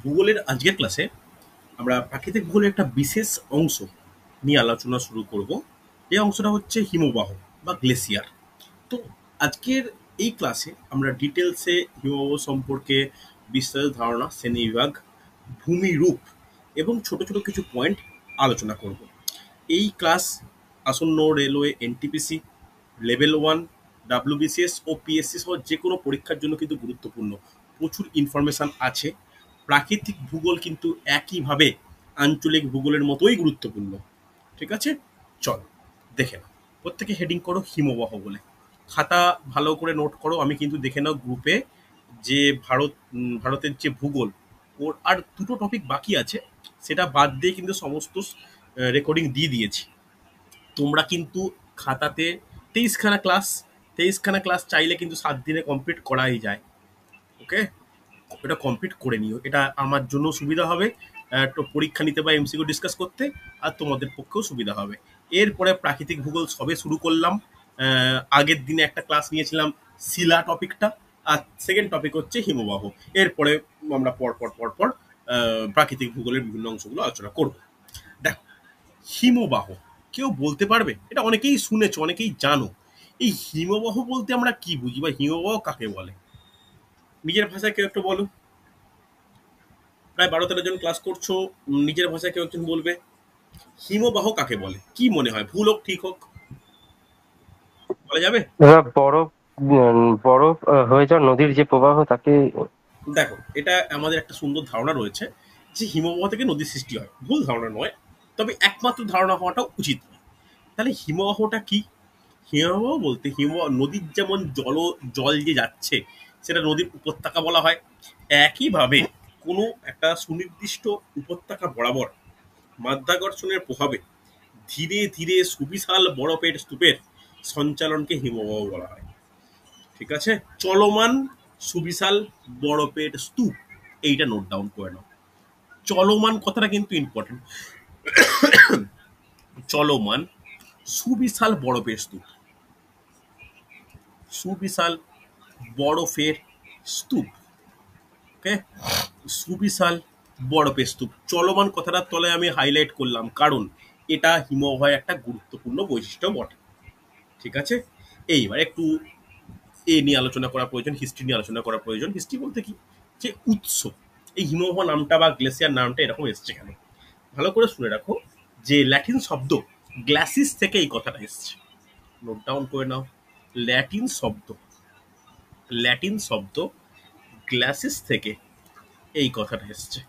ভূগোলের আজকের ক্লাসে আমরা প্রাকৃতিক ভূগোলের একটা বিশেষ অংশ নিয়ে আলোচনা শুরু করব। এই অংশটা হচ্ছে হিমবাহ বা গ্লেসিয়ার। তো আজকের এই ক্লাসে আমরা ডিটেলসে হিমবাহ সম্পর্কে বিস্তারিত ধারণা, শ্রেণীবিভাগ, ভূমিরূপ এবং ছোট ছোট কিছু পয়েন্ট আলোচনা করব। এই ক্লাস আসন্ন railway, NTPC, level one, WBCS ও পিএসসি সহ যে কোনো পরীক্ষার জন্য কিন্তু গুরুত্বপূর্ণ। প্রচুর ইনফরমেশান আছে। প্রাকৃতিক ভূগোল কিন্তু একইভাবে আঞ্চলিক ভূগোলের মতোই গুরুত্বপূর্ণ। ঠিক আছে, চল দেখে নাও। প্রত্যেকে হেডিং করো হিমবাহ বলে। খাতা ভালো করে নোট করো। আমি কিন্তু দেখে নাও গ্রুপে যে ভারতের যে ভূগোল, ওর আর দুটো টপিক বাকি আছে, সেটা বাদ দিয়ে কিন্তু সমস্ত রেকর্ডিং দিয়ে দিয়েছি। তোমরা কিন্তু খাতাতে 23খানা ক্লাস, 23খানা ক্লাস চাইলে কিন্তু 7 দিনে কমপ্লিট করাই যায়। ওকে, এটা কমপ্লিট করে নিও, এটা আমার জন্য সুবিধা হবে, তো পরীক্ষা নিতে বা এমসিকিউ ডিসকাস করতে, আর তোমাদের পক্ষেও সুবিধা হবে। এরপরে প্রাকৃতিক ভূগোল সবে শুরু করলাম। আগের দিনে একটা ক্লাস নিয়েছিলাম শিলা টপিকটা, আর সেকেন্ড টপিক হচ্ছে হিমবাহ। এরপরে আমরা পর প্রাকৃতিক ভূগোলের বিভিন্ন অংশগুলো আলোচনা করব। দেখো, হিমবাহ কেউ বলতে পারবে? এটা অনেকেই শুনেছো, অনেকেই জানো। এই হিমবাহ বলতে আমরা কি বুঝি বা হিমবাহ কাকে বলে? নিজের ভাষায় কেউ একটু বলো। প্রায় 12-13 জন ক্লাস করছো, নিজের ভাষায় কেউ একজন বলবে হিমবাহ কাকে বলে। কি মনে হয়, ভুল হোক ঠিক হোক, বলা যাবে? এবার বরফ হয়ে যাওয়া নদীর যে প্রবাহ তাকে। দেখো, এটা আমাদের একটা সুন্দর ধারণা রয়েছে যে হিমবাহ থেকে নদীর সৃষ্টি হয়। ভুল ধারণা নয়, তবে একমাত্র ধারণা হওয়াটা উচিত নয়। তাহলে হিমবাহটা কি? হিমবাহ বলতে নদীর যেমন জল যে যাচ্ছে, সেটা নদীর উপত্যকা বলা হয়। একইভাবে কোনো একটা সুনির্দিষ্ট উপত্যকা বরাবর মাধ্যাকর্ষণের প্রভাবে ধীরে ধীরে সুবিশাল বরফের স্তূপের সঞ্চালনকে হিমবাহ বলা হয়। ঠিক আছে, চলমান সুবিশাল বরফের স্তূপ, এইটা নোট ডাউন করে নাও। চলমান কথাটা কিন্তু ইম্পর্টেন্ট। চলমান সুবিশাল বরফের স্তূপ, সুবিশাল বরফের স্তূপ। ওকে, সুবিশাল বরফের স্তূপ, চলমান কথাটার তলায় আমি হাইলাইট করলাম, কারণ এটা হিমবাহের একটা গুরুত্বপূর্ণ বৈশিষ্ট্য বটে। ঠিক আছে, এইবার একটু এ নিয়ে আলোচনা করা প্রয়োজন, হিস্ট্রি নিয়ে আলোচনা করা প্রয়োজন। হিস্ট্রি বলতে কি, যে উৎস, এই হিমবাহ নামটা বা গ্লেসিয়ার নামটা এরকম এসছে কেন, ভালো করে শুনে রাখো। যে ল্যাটিন শব্দ গ্লাসিস থেকে এই কথাটা এসছে, নোট ডাউন করে নাও। ল্যাটিন শব্দ, ল্যাটিন শব্দ গ্লাসিস থেকে এই কথাটা এসছে।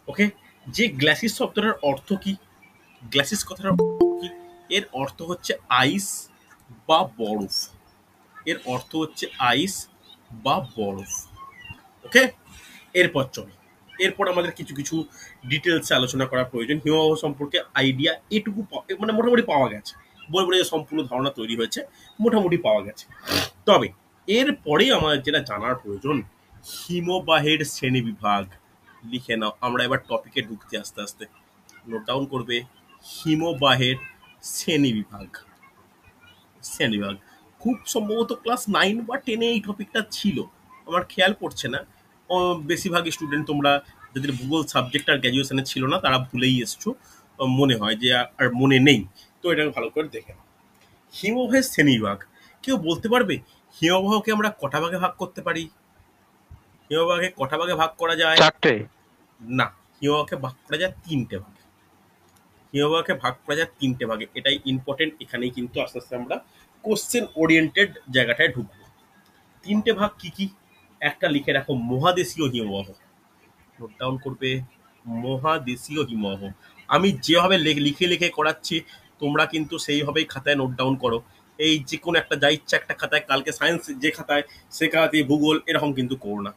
ওকে, যে গ্লাসিস শব্দটার অর্থ কি, গ্লাসিস কথাটার অর্থ কি? এর অর্থ হচ্ছে আইস বা বরফ। এর অর্থ হচ্ছে আইস বা বরফ। ওকে, এরপর চলো। এরপর আমাদের কিছু কিছু ডিটেলসে আলোচনা করা প্রয়োজন। হিমবাহ সম্পর্কে আইডিয়া এটুকু মানে মোটামুটি পাওয়া গেছে, বলবো না যে সম্পূর্ণ ধারণা তৈরি হয়েছে, মোটামুটি পাওয়া গেছে। তবে এরপরেই আমাদের যেটা জানার প্রয়োজন, হিমবাহের শ্রেণী বিভাগ। লিখে নাও, আমরা এবার টপিকে ঢুকতে আস্তে আস্তে। নোট ডাউন করবে, হিমবাহের শ্রেণী বিভাগ। শ্রেণীবিভাগ খুব সম্ভবত ক্লাস 9 বা 10-এ এই টপিকটা ছিল, আমার খেয়াল পড়ছে না। বেশিরভাগ স্টুডেন্ট তোমরা যাদের ভূগোল সাবজেক্ট আর গ্র্যাজুয়েশনে ছিল না, তারা ভুলেই এসছো, মনে হয় যে আর মনে নেই। তো এটাকে ভালো করে দেখে নাও। হিমবাহের শ্রেণীবিভাগ, কেউ বলতে পারবে হিমবাহকে আমরা কটা ভাগে ভাগ করতে পারি? হিমবাহকে কটা ভাগে ভাগ করা যায়? চারটে। না, হিমবাহকে ভাগ করা যায় 3টে ভাগে। হিমবাহকে ভাগ করা যায় 3টে ভাগে, এটাই ইম্পর্টেন্ট। এখানেই কিন্তু আস্তে আস্তে আমরা কোশ্চেন ওরিয়েন্টেড জায়গাটায় ঢুকবো। 3টে ভাগ কি কি? একটা লিখে রাখো, মহাদেশীয় হিমবাহ। নোট ডাউন করবে, মহাদেশীয় হিমবাহ। আমি যেভাবে লিখে লিখে করাচ্ছি, তোমরা কিন্তু সেইভাবেই খাতায় নোট ডাউন করো। এই যে কোনো একটা যা ইচ্ছা একটা খাতায়, কালকে সায়েন্স যে খাতায় সে খাতায় ভূগোল, এরকম কিন্তু করো না।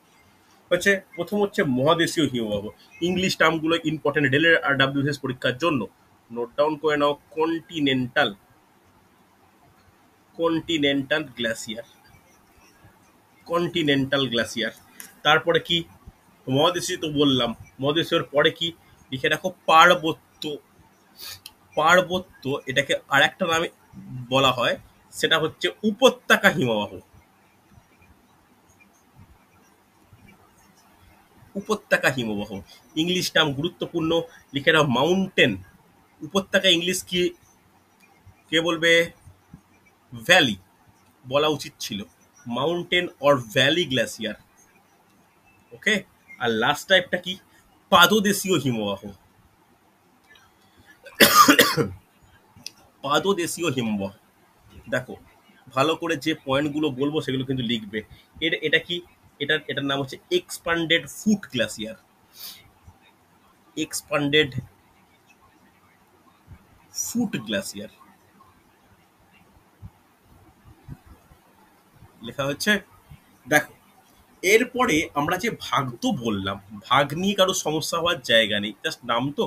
হচ্ছে প্রথম হচ্ছে মহাদেশীয় হিমবাহ। ইংলিশ টার্মগুলো ইম্পর্টেন্ট রেলের আর ডাব্লিউএস পরীক্ষার জন্য। নোট ডাউন করে নাও, continental, continental glacier, continental glacier. তারপরে কি, মহাদেশীয় তো বললাম, মহাদেশীয়র পরে কি, লিখে রাখো পার্বত্য। পার্বত্য, এটাকে আর একটা নামে বলা হয়, সেটা হচ্ছে উপত্যকা হিমবাহ। উপত্যকা হিমবাহ। ইংলিশ নাম গুরুত্বপূর্ণ, লিখে নাও মাউন্টেন। উপত্যকা ইংলিশ কি, কে বলবে? ভ্যালি বলা উচিত ছিল, mountain or valley glacier. Okay, আর লাস্ট টাইপটা কি? পাদদেশীয় হিমবাহ। পাদদেশীয় হিমবাহ, দেখো ভালো করে যে পয়েন্টগুলো বলবো সেগুলো কিন্তু লিখবে। এটা কি? এটার নাম হচ্ছে expanded foot glacier. Expanded foot glacier লেখা হচ্ছে। দেখো, এরপরে আমরা যে ভাগ তো বললাম, ভাগ নিয়ে কারো সমস্যা হওয়ার জায়গা নেই, জাস্ট নাম তো।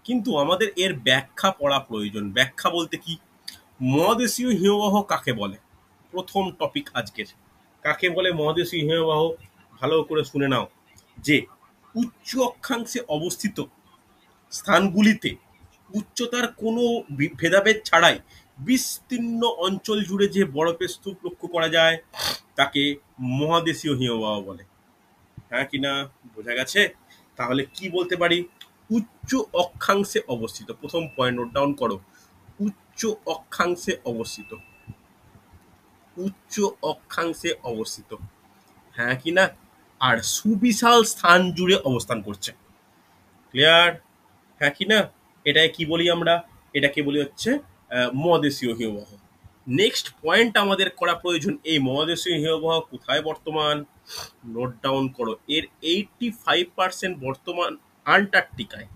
কিন্তু আমাদের এর ব্যাখ্যা পড়া প্রয়োজন। ব্যাখ্যা বলতে কি? মহাদেশীয় হিমবাহ কাকে বলে? প্রথম টপিক আজকের, কাকে বলে মহাদেশীয় হিমবাহ? ভালো করে শুনে নাও, যে উচ্চ অক্ষাংশে অবস্থিত স্থানগুলিতে উচ্চতার কোনো ভেদাভেদ ছাড়াই বিস্তীর্ণ অঞ্চল জুড়ে যে বরফের স্তূপ লক্ষ্য করা যায় তাকে মহাদেশীয় হিমবাহ বলে। হ্যাঁ কিনা বোঝা গেছে? তাহলে কি বলতে পারি? উচ্চ অক্ষাংশে অবস্থিত, প্রথম পয়েন্ট নোট ডাউন করো, উচ্চ অক্ষাংশে অবস্থিত, উচ্চ অক্ষাংশে অবস্থিত। হ্যাঁ কি না? আর সুবিশাল স্থান জুড়ে অবস্থান করছে। ক্লিয়ার? হ্যাঁ কি না? এটাকে কি বলি আমরা? এটাকে বলি হচ্ছে মহাদেশীয় হিমবাহ। নেক্সট পয়েন্ট আমাদের করা প্রয়োজন, এই মহাদেশীয় হিমবাহ কোথায় বর্তমান? নোট ডাউন করো, এর 85% বর্তমান আন্টার্কটিকায়।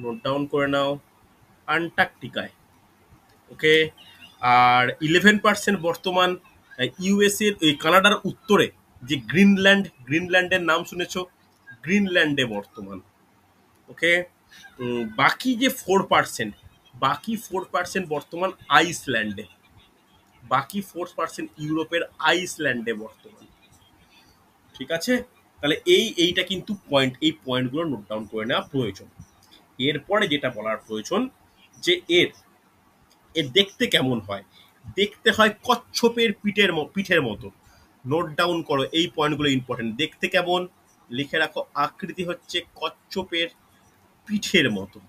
নোট ডাউন করে নাও, আন্টার্কটিকায়। ওকে, আর 11% বর্তমান ইউএসএর, এই কানাডার উত্তরে যে গ্রিনল্যান্ড, গ্রিনল্যান্ডের নাম শুনেছো? গ্রিনল্যান্ডে বর্তমান। ওকে, বাকি যে 4%, বাকি 4% বর্তমান আইসল্যান্ডে, বাকি 4% ইউরোপের আইসল্যান্ডে বর্তমান। ঠিক আছে, তাহলে এইটা কিন্তু পয়েন্ট, এই পয়েন্টগুলো নোট ডাউন করে নেওয়া প্রয়োজন। এরপরে যেটা বলার প্রয়োজন, যে এর এর দেখতে কেমন হয়? দেখতে হয় কচ্ছপের পিঠের মতো। নোট ডাউন করো, এই পয়েন্টগুলো ইম্পর্টেন্ট। দেখতে কেমন? লিখে রাখো, আকৃতি হচ্ছে কচ্ছপের পিঠের মতো।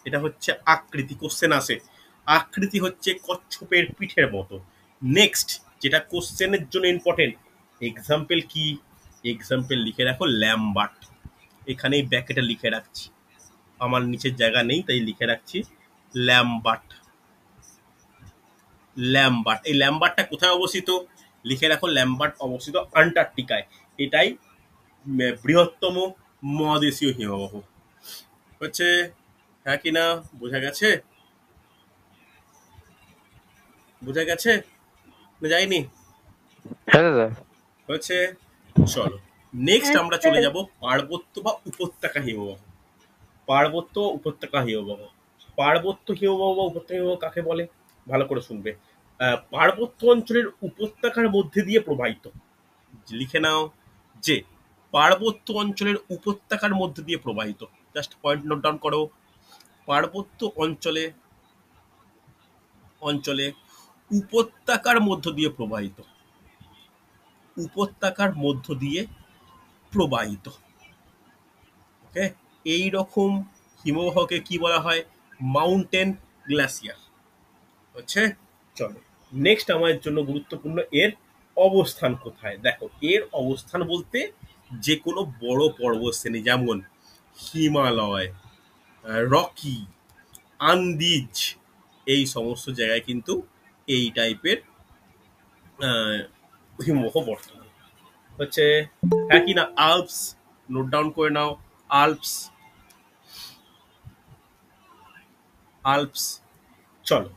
এটা হচ্ছে আকৃতি, কোশ্চেন আসে, আকৃতি হচ্ছে কচ্ছপের পিঠের মতো। নেক্সট যেটা কোশ্চেনের জন্য ইম্পর্টেন্ট, এক্সাম্পল কি? এক্সাম্পল লিখে রাখো ল্যাম্বার্ট। এখানে এই ব্যাকেটে লিখে রাখছি, আমার নিচের জায়গা নেই তাই লিখে রাখছি ল্যাম্বার্ট। ল্যাম্বার্ট, এই ল্যাম্বার্টটা কোথায় অবস্থিত? লিখে রাখো, ল্যাম্বার্ট অবস্থিত আন্টার্কটিকায়। এটাই বৃহত্তম মহাদেশীয় হিমবাহ হচ্ছে। হ্যাঁ কিনা বোঝা গেছে? বোঝা গেছে না যায়নি? হ্যাঁ দাদা। হচ্ছে। চলো নেক্সট আমরা চলে যাব পার্বত্য বা উপত্যকা হিমবাহ। পার্বত্য উপত্যকা হিমবাহ, পার্বত্য হিমবাহ বা উপত্যকা হিমবাহ কাকে বলে? ভালো করে শুনবে। পার্বত্য অঞ্চলের উপত্যকার মধ্যে দিয়ে প্রবাহিত। লিখে নাও, যে পার্বত্য অঞ্চলের উপত্যকার মধ্যে দিয়ে প্রবাহিত। জাস্ট পয়েন্ট নোট ডাউন করো, পার্বত্য অঞ্চলে অঞ্চলে উপত্যকার মধ্য দিয়ে প্রবাহিত, উপত্যকার মধ্য দিয়ে প্রবাহিত। ওকে, এই রকম হিমবাহকে কি বলা হয়? মাউন্টেন গ্লাসিয়ার হচ্ছে। চলো নেক্সট আমাদের জন্য গুরুত্বপূর্ণ, এর অবস্থান কোথায়। দেখো, এর অবস্থান বলতে যে কোনো বড় পর্বতশ্রেণী, যেমন হিমালয়, রকি, আন্দিজ, এই সমস্ত জায়গায় কিন্তু এই টাইপের হিমবাহ বর্তমান হচ্ছে। হ্যাঁ কি না? আল্পস, নোট ডাউন করে নাও, আল্পস, আল্পস। চলো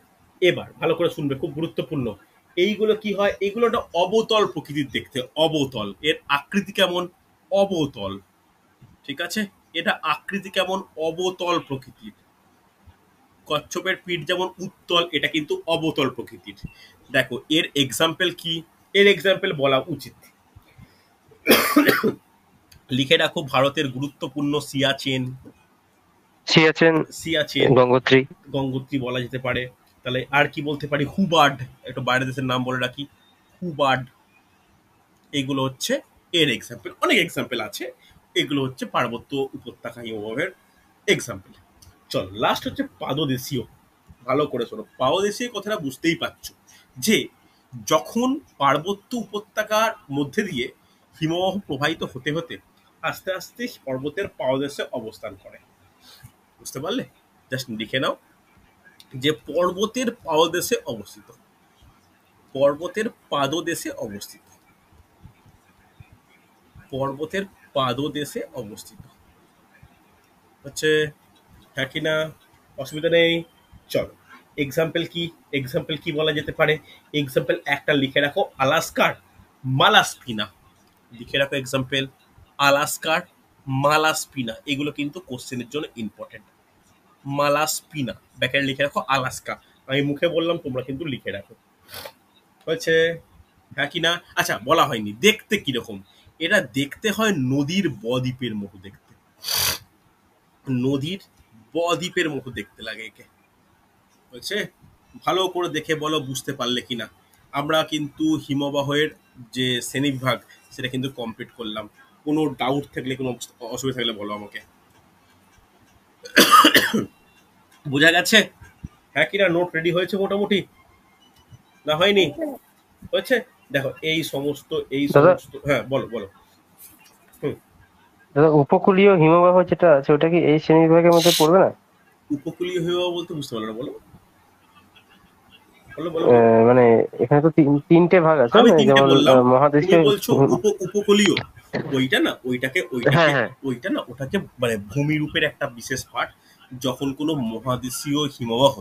এবার ভালো করে শুনবে, খুব গুরুত্বপূর্ণ। এইগুলো কি হয়? এগুলো একটা অবতল প্রকৃতির দেখতে, অবতল। এর আকৃতি কেমন? অবতল। ঠিক আছে, এটা আকৃতি কেমন? অবতল প্রকৃতির। কচ্ছপের পিঠ যেমন উত্তল, এটা কিন্তু অবতল প্রকৃতির। দেখো এর এক্সাম্পল কি? এর এক্সাম্পল বলা উচিত, লিখে রাখো, ভারতের গুরুত্বপূর্ণ সিয়াচেন, সিয়াচেন, সিয়াচেন, গঙ্গোত্রী। গঙ্গোত্রী বলা যেতে পারে। তাহলে আর কি বলতে পারি? হুবার্ড, একটু বাইরের দেশের নাম বলে রাখি, হুবার্ড। এইগুলো হচ্ছে এর এক্সাম্পল। অনেক এক্সাম্পল আছে, এগুলো হচ্ছে পার্বত্য উপত্যকা হিমবাহের এক্সাম্পল। চল লাস্ট হচ্ছে পাদদেশীয়। ভালো করে শোনো, পাদদেশীয় কথাটা বুঝতেই পারছো যে যখন পার্বত্য উপত্যকার মধ্যে দিয়ে হিমবাহ প্রবাহিত হতে হতে আস্তে আস্তে পর্বতের পাদদেশে অবস্থান করে। বুঝতে পারলে? জাস্ট লিখে নাও যে পর্বতের পাদদেশে অবস্থিত, পর্বতের পাদদেশে অবস্থিত, পর্বতের পাদদেশে অবস্থিত হচ্ছে। হ্যাঁ কি না? অসুবিধা নেই। চলো এক্সাম্পল কি, এক্সাম্পল কি বলা যেতে পারে? এক্সাম্পল একটা লিখে রাখো, আলাস্কার মালাস্পিনা। লিখে রাখো এক্সাম্পল, আলাস্কার মালাস্পিনা। এগুলো কিন্তু কোশ্চেনের জন্য ইম্পর্টেন্ট। মালাস্পিনা ব্যাকে লিখে রাখো, আলাস্কা। আমি মুখে বললাম, তোমরা কিন্তু লিখে রাখো। হয়েছে? হ্যাঁ কি না? আচ্ছা, বলা হয়নি দেখতে কিরকম। এটা দেখতে হয় নদীর বদ্বীপের মতো দেখতে, নদীর বদ্বীপের মতো দেখতে লাগে একে। হয়েছে? ভালো করে দেখে বলো বুঝতে পারলে কিনা। আমরা কিন্তু হিমবাহের যে শ্রেণীবিভাগ সেটা কিন্তু কমপ্লিট করলাম। কোনো ডাউট থাকলে, কোনো অসুবিধা থাকলে বলো আমাকে। বোঝা গেছে? হ্যাঁ কিনা? নোট রেডি হয়েছে মোটামুটি, না হয়নি? হয়েছে? দেখো এই সমস্ত, এই দাদা সমস্ত, হ্যাঁ বলো বলো। হুম। দাদা উপকূলীয় হিমবাহ যেটা আছে ওটা কি এই শ্রেণী বিভাগের মধ্যে পড়বে না? উপকূলীয় হিমবাহ বলতে বুঝতে পারলো না, বলো বলো বলো বলো। মানে এখানে তো তিনটে ভাগ আছে আমি না, তিনটে যেমন বললাম, তুমি মহাদেশীয়। বলছো উপকূলীয়। ওইটা না, ওইটাকে হ্যাঁ ওইটাকে হ্যাঁ। ওইটা না, ওটাকে মানে ভূমিরূপের একটা বিশেষ পার্ট। যখন কোনো মহাদেশীয় হিমবাহ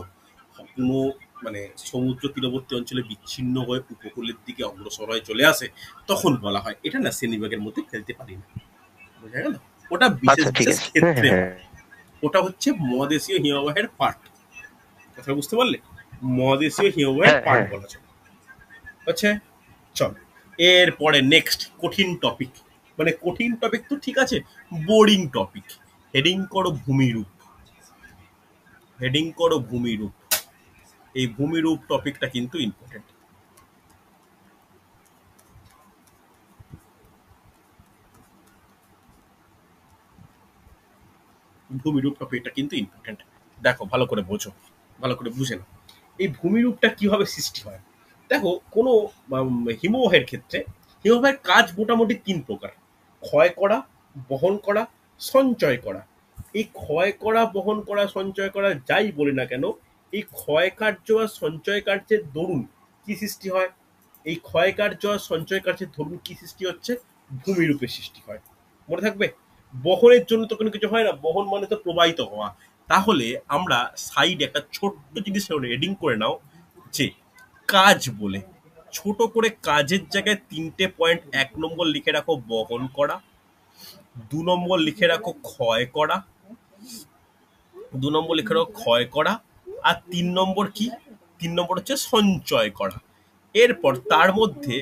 কোনো মানে সমুদ্র তীরবর্তী অঞ্চলে বিচ্ছিন্ন হয়ে উপকূলের দিকে অগ্রসর হয়ে চলে আসে, তখন বলা হয়। এটা না শ্রেণীবিভাগের মধ্যে ফেলতে পারি না, বোঝা গেল? ওটা বিশেষ আচ্ছা ঠিক বিশেষ আছে, হ্যাঁ হ্যাঁ ক্ষেত্রে হ্যাঁ। হয়। ওটা হচ্ছে মহাদেশীয় হিমবাহের পার্ট। কথা বুঝতে পারলে? মহাদেশীয় হিমবাহের হ্যাঁ পার্ট হ্যাঁ। বলা চলে। আচ্ছা, চল এরপরে নেক্সট কঠিন টপিক। মানে কঠিন টপিক তো ঠিক আছে, বোরিং টপিক। হেডিং করো ভূমিরূপ, হেডিং করো ভূমিরূপ। এই ভূমিরূপ টপিকটা কিন্তু ইম্পর্টেন্ট। ভূমিরূপ টপিকটা কিন্তু ইম্পর্টেন্ট। দেখো ভালো করে বোঝো, ভালো করে বুঝে নাও এই ভূমিরূপটা কিভাবে সৃষ্টি হয়। দেখো কোনো হিমবাহের ক্ষেত্রে হিমবাহের কাজ মোটামুটি তিন প্রকার: ক্ষয় করা, বহন করা, সঞ্চয় করা। এই ক্ষয় করা, বহন করা, সঞ্চয় করা যাই বলি না কেন, এই ক্ষয় কার্য আর সঞ্চয় কার্যের দরুন কি সৃষ্টি হয়? এই ক্ষয় কার্য আর সঞ্চয় কার্যের দরুন কি সৃষ্টি হচ্ছে? ভূমিরূপের সৃষ্টি হয়। মনে থাকবে? বহনের জন্য তো কোনো কিছু হয় না, বহন মানে তো প্রবাহিত হওয়া। তাহলে আমরা সাইড একটা ছোট্ট জিনিস রেডিং করে নাও যে কাজ বলে, ছোট করে কাজের জায়গায় তিনটে পয়েন্ট। 1 নম্বর লিখে রাখো বহন করা, 2 নম্বর লিখে রাখো ক্ষয় করা, 2 নম্বর লিখে রাখো ক্ষয় করা, আর 3 নম্বর কি? 3 নম্বর হচ্ছে সঞ্চয় করা। এরপর তার মধ্যে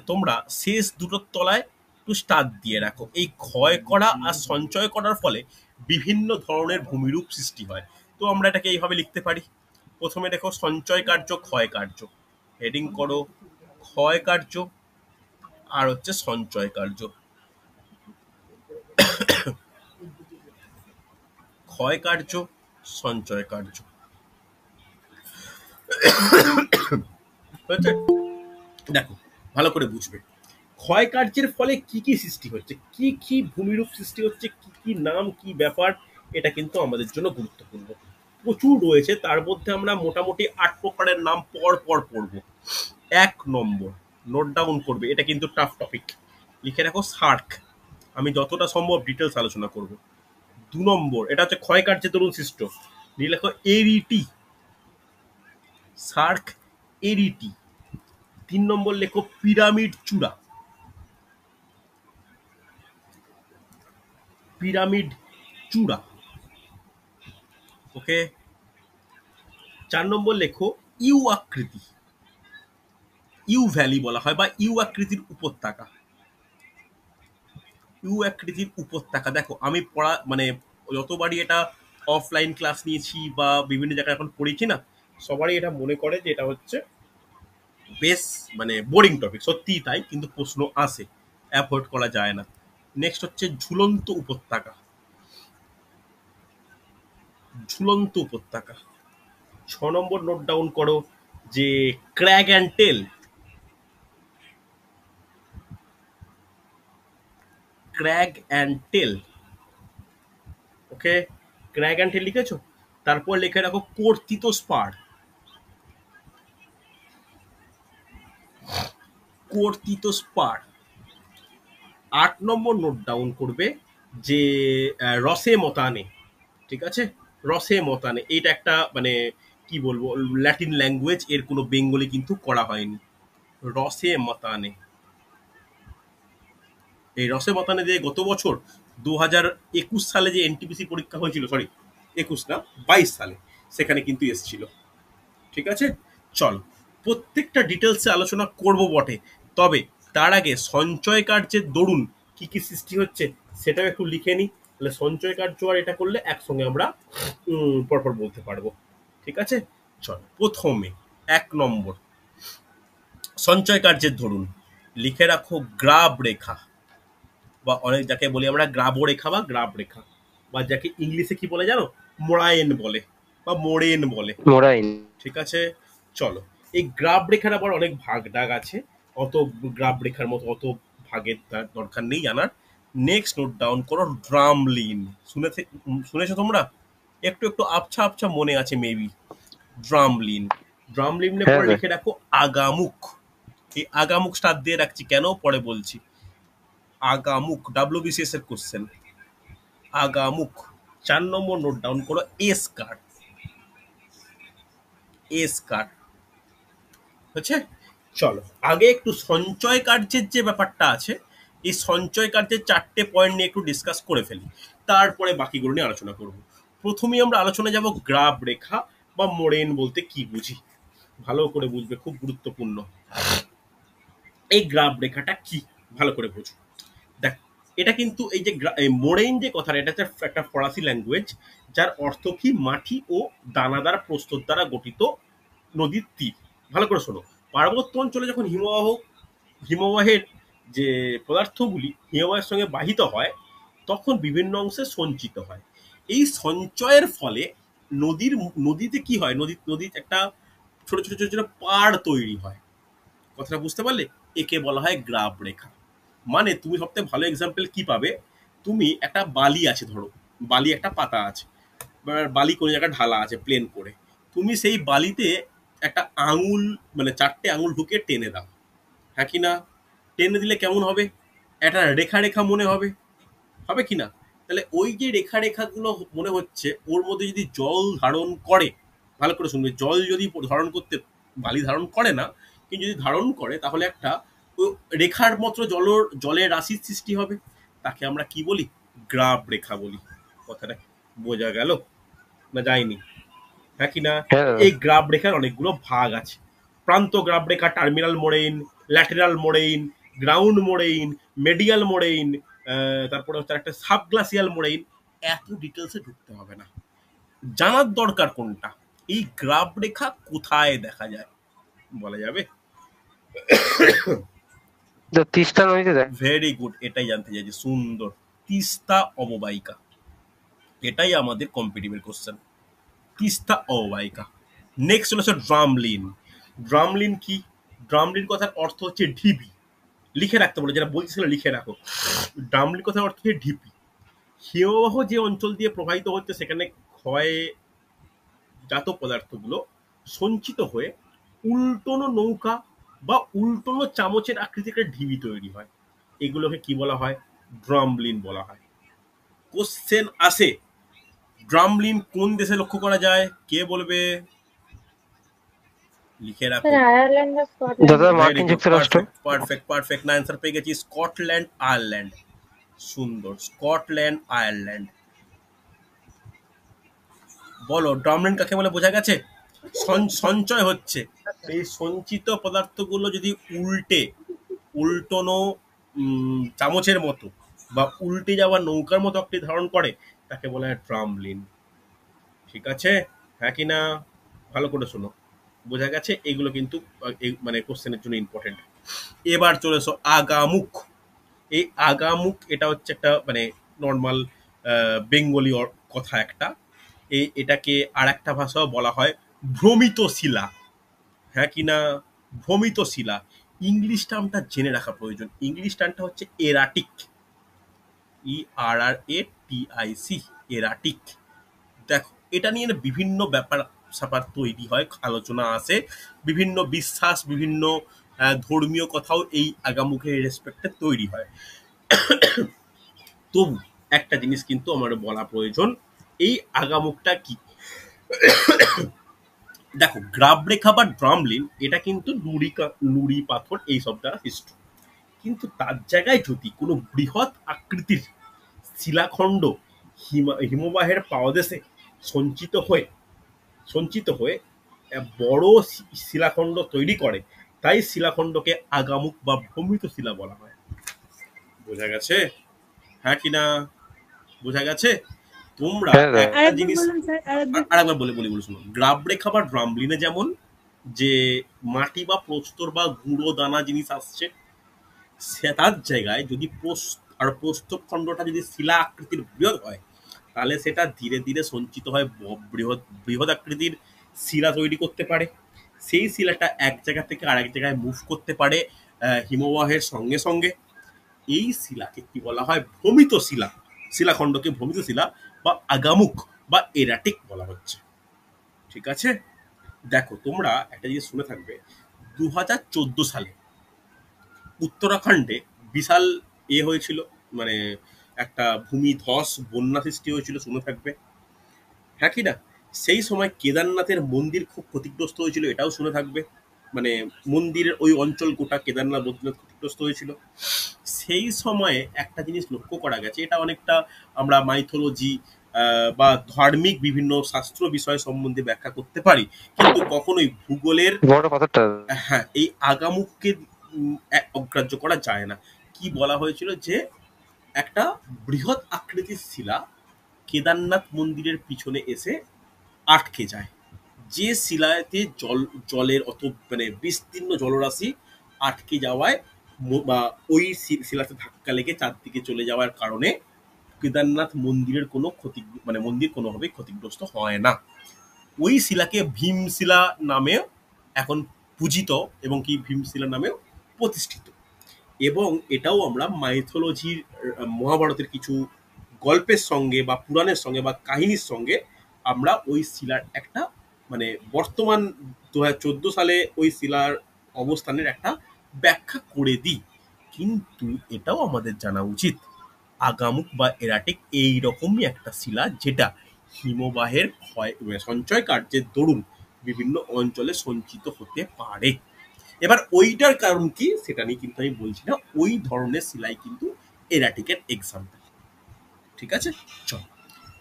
তোমরা শেষ দুটোর তলায় একটু স্টার দিয়ে রাখো। এই ক্ষয় করা আর সঞ্চয় করার ফলে বিভিন্ন ধরনের ভূমিরূপ সৃষ্টি হয়। তো আমরা এটাকে এইভাবে লিখতে পারি। প্রথমে দেখো সঞ্চয় কার্য, ক্ষয় কার্য। হেডিং করো ক্ষয় কার্য আর হচ্ছে সঞ্চয় কার্য। ক্ষয় কার্য, সঞ্চয় কার্য। হয়েছে? দেখো ভালো করে বুঝবে ক্ষয় কার্যের ফলে কি কি সৃষ্টি হচ্ছে, কি কি ভূমিরূপ সৃষ্টি হচ্ছে, কি কি নাম, কি ব্যাপার। এটা কিন্তু আমাদের জন্য গুরুত্বপূর্ণ। প্রচুর রয়েছে, তার মধ্যে আমরা মোটামুটি 8 প্রকারের নাম পর পর পড়ব। 1 নম্বর, নোট ডাউন করবে, এটা কিন্তু টাফ টপিক। লিখে রাখো সার্ক। আমি যতটা সম্ভব ডিটেলস আলোচনা করব। 2 নম্বর, এটা হচ্ছে ক্ষয় কার্যের দরুন সৃষ্ট। লিখে রাখো এরিটি, সার্ক এরিটি। 3 নম্বর লেখো পিরামিড চূড়া, পিরামিড চূড়া। ওকে। 4 নম্বর লেখো ইউ আকৃতি, ইউ ভ্যালি বলা হয়, বা ইউ আকৃতির উপত্যকা। ইউ আকৃতির উপত্যকা। দেখো আমি পড়া মানে যতবারই এটা অফলাইন ক্লাস নিয়েছি বা বিভিন্ন জায়গায় এখন পড়েছি না, সবারই এটা মনে করে যে এটা হচ্ছে বেশ মানে বোরিং টপিক। সত্যিই তাই, কিন্তু প্রশ্ন আসে, অ্যাভয়েড করা যায় না। নেক্সট হচ্ছে ঝুলন্ত উপত্যকা। ঝুলন্ত উপত্যকা। 6 নম্বর নোট ডাউন করো যে crag and tail. Crag and tail. Okay, crag and tail লিখেছো? তারপর লিখে রাখো কর্তিত স্পার। কর্তিত স্পার। 8 নম্বর নোট ডাউন করবে যে রসে মতানে। ঠিক আছে, রসে মতানে এটা একটা মানে কি বলবো ল্যাটিন ল্যাঙ্গুয়েজ, এর কোনো বেঙ্গলি কিন্তু করা হয়নি। রসে মতানে। এই রসে মতানে দিয়ে গত বছর 2021 সালে যে এনটিপিসি পরীক্ষা হয়েছিল, সরি 21 না 22 সালে, সেখানে কিন্তু এসছিল। ঠিক আছে, চলো প্রত্যেকটা ডিটেলসে আলোচনা করব বটে, তবে তার আগে সঞ্চয় কার্যের দরুন কি কি সৃষ্টি হচ্ছে সেটাও একটু লিখে নিই। তাহলে সঞ্চয় কার্য আর এটা করলে একসঙ্গে আমরা পরপর বলতে পারবো। ঠিক আছে, চলো প্রথমে 1 নম্বর সঞ্চয় কার্যের ধরুন। লিখে রাখো গ্রাব রেখা, বা অনেক যাকে বলি আমরা গ্রাব রেখা বা গ্রাব রেখা, বা যাকে ইংলিশে কি বলে জানো, মোরায়েন বলে বা মোরেন বলে। মোরাইন। ঠিক আছে, চলো এই গ্রাফ রেখার আবার অনেক ভাগ ডাক আছে, অত গ্রাফ রেখার মতো অত ভাগের দরকার নেই জানার। নেক্সট নোট ডাউন করো ড্রামলিন। শুনেছো তোমরা? একটু একটু আবছা আবছা মনে আছে মেবি। ড্রামলিন। ড্রামলিনের হ্যাঁ পর স্যার। লিখে রাখো আগামুখ। এই আগামুখ স্টার দিয়ে রাখছি কেন পরে বলছি। আগামুখ ডাব্লিউবিসিএস এর কোশ্চেন। আগামুখ। 4 নম্বর নোট ডাউন করো এসকার। এসকার হচ্ছে। চলো আগে একটু সঞ্চয় কার্যের যে ব্যাপারটা আছে, এই সঞ্চয় কার্যের 4টে পয়েন্ট নিয়ে একটু ডিসকাস করে ফেলি, তারপরে বাকিগুলো নিয়ে আলোচনা করব। প্রথমেই আমরা আলোচনা যাব গ্রাফ রেখা বা মোড়েন বলতে কি বুঝি, ভালো করে বুঝবে, খুব গুরুত্বপূর্ণ। এই গ্রাফ রেখাটা কি ভালো করে বুঝো। দেখ, এটা কিন্তু এই যে মোড়েন যে কথাটা, এটা হচ্ছে একটা ফরাসি ল্যাঙ্গুয়েজ, যার অর্থ কি মাটি ও দানাদার প্রস্তুত দ্বারা গঠিত নদীর তীর। ভালো করে শোনো, পার্বত্য অঞ্চলে যখন হিমবাহের যে পদার্থগুলি হিমবাহের সঙ্গে বাহিত হয়, তখন বিভিন্ন অংশে সঞ্চিত হয়। এই সঞ্চয়ের ফলে নদীতে কি হয়, নদীতে একটা ছোট ছোট ছোট ছোট পাড় তৈরি হয়। কথাটা বুঝতে পারলে? একে বলা হয় গ্রাব রেখা। মানে তুমি সবথেকে ভালো এক্সাম্পল কি পাবে, তুমি একটা বালি আছে ধরো, বালি একটা পাতা আছে, বালি কোনো জায়গায় ঢালা আছে প্লেন করে, তুমি সেই বালিতে একটা আঙুল মানে 4টে আঙুল ঢুকে টেনে দাও, হ্যাঁ কি না? টেনে দিলে কেমন হবে? একটা রেখা রেখা মনে হবে, হবে কি না? তাহলে ওই যে রেখা রেখাগুলো মনে হচ্ছে, ওর মধ্যে যদি জল ধারণ করে, ভালো করে শুনবে, জল যদি ধারণ করতে, বালি ধারণ করে না, কিন্তু যদি ধারণ করে তাহলে একটা রেখার মাত্র জলের রাশির সৃষ্টি হবে। তাকে আমরা কি বলি? গ্রাফ রেখা বলি। কথাটা বোঝা গেল না যায়নি? হ্যাঁ কি না? হ্যাঁ দাদা। এই গ্রাফ রেখার অনেকগুলো ভাগ আছে। প্রান্ত গ্রাফ রেখা, টার্মিনাল মোড়েইন, ল্যাটেরাল মোড়েইন, গ্রাউন্ড মোড়েইন, মেডিয়াল মোড়েইন, তারপরে হচ্ছে একটা সাবগ্লাসিয়াল মোড়েইন। এত ডিটেলসে ঢুকতে হবে না, জানার দরকার কোনটা, এই গ্রাফ রেখা কোথায় দেখা যায় বলা যাবে? তো তিস্তা নদীতে দেখ। ভেরি গুড, এটাই জানতে চাইছি, সুন্দর। তিস্তা অববাহিকা, এটাই আমাদের কম্পিটিটিভ কোশ্চেন। তিস্তা অববাহিকা। নেক্সট হলো ড্রামলিন। ড্রামলিন কি? ড্রামলিন কথার অর্থ হচ্ছে ঢিপি। লিখে রাখতে বলে, যারা বলছিল লিখে রাখো। ড্রামলিন কথার অর্থ হচ্ছে ঢিপি। হিমবাহ যে অঞ্চল দিয়ে প্রবাহিত হচ্ছে, সেখানে ক্ষয়জাত পদার্থগুলো সঞ্চিত হয়ে উল্টোনো নৌকা বা উল্টোনো চামচের আকৃতির একটা ঢিবি তৈরি হয়। এগুলোকে কি বলা হয়? ড্রামলিন বলা হয়। কোশ্চেন আসে, ড্রামলিন কোন দেশে লক্ষ্য করা যায়? কে বলবে? লিখে স্যার রাখো। আয়ারল্যান্ড বা দাদা স্কটল্যান্ডে। ভেরি মার্কিন গুড, যুক্তরাষ্ট্র। পারফেক্ট পারফেক্ট পারফেক্ট, না অ্যান্সার পেয়ে গেছি, স্কটল্যান্ড আয়ারল্যান্ড। সুন্দর, স্কটল্যান্ড আয়ারল্যান্ড। বলো ড্রামল্যান্ড কাকে বলে, বোঝা গেছে? সঞ্চয় হচ্ছে, এই সঞ্চিত পদার্থগুলো যদি উল্টোনো চামচের মতো বা উল্টে যাওয়া নৌকার মতো একটি ধারণ করে, তাকে বলা হয় ড্রামলিন। ঠিক আছে, হ্যাঁ কি না? ভালো করে শোনো, বোঝা গেছে? এগুলো কিন্তু মানে কোশ্চেনের জন্য ইম্পর্টেন্ট। এবার চলে এসো আগামুখ। এই আগামুখ এটা হচ্ছে একটা মানে নর্মাল বেঙ্গলি কথা একটা। এটাকে আর একটা ভাষাও বলা হয় ভ্রমিত শিলা। হ্যাঁ কি না? ভ্রমিত শিলা। ইংলিশ টার্মটা জেনে রাখা প্রয়োজন। ইংলিশ টার্মটা হচ্ছে এরাটিক। ERRATIC, এরাটিক। দেখো এটা নিয়ে না বিভিন্ন ব্যাপার স্যাপার তৈরি হয়, আলোচনা আসে, বিভিন্ন বিশ্বাস, বিভিন্ন ধর্মীয় কথাও এই আগামুখের রেসপেক্টে তৈরি হয়। তবু একটা জিনিস কিন্তু আমার বলা প্রয়োজন, এই আগামুখটা কি। দেখো গ্রাবরেখা বা ড্রামলিন এটা কিন্তু নুড়ি পাথর এইসব দ্বারা সৃষ্ট। কিন্তু তার জায়গায় যদি কোনো বৃহৎ আকৃতির শিলাখণ্ড হিমবাহের পাদদেশে সঞ্চিত হয়ে সঞ্চিত হয়ে বড় শিলাখণ্ড তৈরি করে, তাই শিলাখণ্ডকে আগামুখ বা ভ্রমিত শিলা বলা হয়। বোঝা গেছে? হ্যাঁ কি না? বোঝা গেছে? তোমরা হ্যাঁ দাদা। একটা জিনিস আরেকবার বলে বলি বলে শোনো। গ্রাবরেখা বা ড্রামলিনে যেমন যে মাটি বা প্রস্তর বা গুঁড়ো দানা জিনিস আসছে, সে তার জায়গায় যদি আর প্রস্তরখণ্ডটা যদি শিলা আকৃতির বৃহৎ হয়, তাহলে সেটা ধীরে ধীরে সঞ্চিত হয় বৃহৎ বৃহৎ আকৃতির শিলা তৈরি করতে পারে। সেই শিলাটা এক জায়গা থেকে আরেক জায়গায় মুভ করতে পারে হিমবাহের সঙ্গে সঙ্গে। এই শিলাকে কি বলা হয়? ভ্রমিত শিলা। শিলাখণ্ডকে ভ্রমিত শিলা বা আগামুখ বা এরাটিক বলা হচ্ছে। ঠিক আছে? দেখো তোমরা একটা জিনিস শুনে থাকবে, 2014 সালে উত্তরাখণ্ডে বিশাল হয়েছিল, মানে একটা ভূমিধস বন্যা সৃষ্টি হয়েছিল, শুনে থাকবে। হ্যাঁ কি না? সেই সময় কেদারনাথের মন্দির খুব ক্ষতিগ্রস্ত হয়েছিল, এটাও শুনে থাকবে। মানে মন্দিরের ওই অঞ্চল গোটা কেদারনাথ বদ্রীনাথ ক্ষতিগ্রস্ত হয়েছিল। সেই সময়ে একটা জিনিস লক্ষ্য করা গেছে, এটা অনেকটা আমরা মাইথোলজি বা ধার্মিক বিভিন্ন শাস্ত্র বিষয় সম্বন্ধে ব্যাখ্যা করতে পারি, কিন্তু কখনোই ভূগোলের বড় পাথরটা। হ্যাঁ এই আগামুখকে অগ্রাহ্য করা যায় না। কি বলা হয়েছিল যে একটা বৃহৎ আকৃতির শিলা কেদারনাথ মন্দিরের পিছনে এসে আটকে যায়। যে শিলাতে জলের অত মানে বিস্তীর্ণ জলরাশি আটকে যাওয়ায় বা ওই শিলাতে ধাক্কা লেগে চারদিকে চলে যাওয়ার কারণে কেদারনাথ মন্দিরের কোনো ক্ষতি মানে মন্দির কোনোভাবেই ক্ষতিগ্রস্ত হয় না। ওই শিলাকে ভীমশিলা নামে এখন পূজিত এবং কি ভীমশিলা নামেও প্রতিষ্ঠিত। এবং এটাও আমরা মাইথোলজির মহাভারতের কিছু গল্পের সঙ্গে বা পুরাণের সঙ্গে বা কাহিনীর সঙ্গে আমরা ওই শিলার একটা মানে বর্তমান 2014 সালে ওই শিলার অবস্থানের একটা ব্যাখ্যা করে দিই। কিন্তু এটাও আমাদের জানা উচিত, আগামুখ বা এরাটিক এই রকমই একটা শিলা, যেটা হিমবাহের সঞ্চয় কার্যের দরুন বিভিন্ন অঞ্চলে সঞ্চিত হতে পারে। এবার ওইটার কারণ কি সেটা নিয়ে কিন্তু আমি বলছি না, ওই ধরনের শিলাই কিন্তু এরাটিকের এক্সাম্পল। ঠিক আছে? চল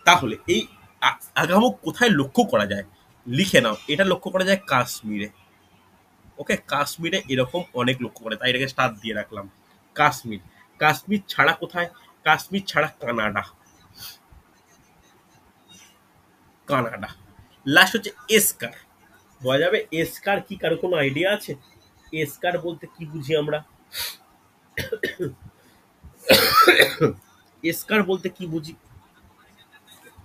তাহলে এই আগামুখ কোথায় লক্ষ্য করা যায় লিখে নাও। এটা লক্ষ্য করা যায় কাশ্মীরে। ওকে, কাশ্মীরে এরকম অনেক লক্ষ্য করে, তাই এটাকে স্টার দিয়ে রাখলাম। কাশ্মীর। কাশ্মীর ছাড়া কোথায়? কাশ্মীর ছাড়া কানাডা। কানাডা। লাস্ট হচ্ছে এসকার। বলা যাবে এসকার কি, কারো কোনো আইডিয়া আছে? এসকার বলতে কি বুঝি আমরা? এসকার বলতে কি বুঝি?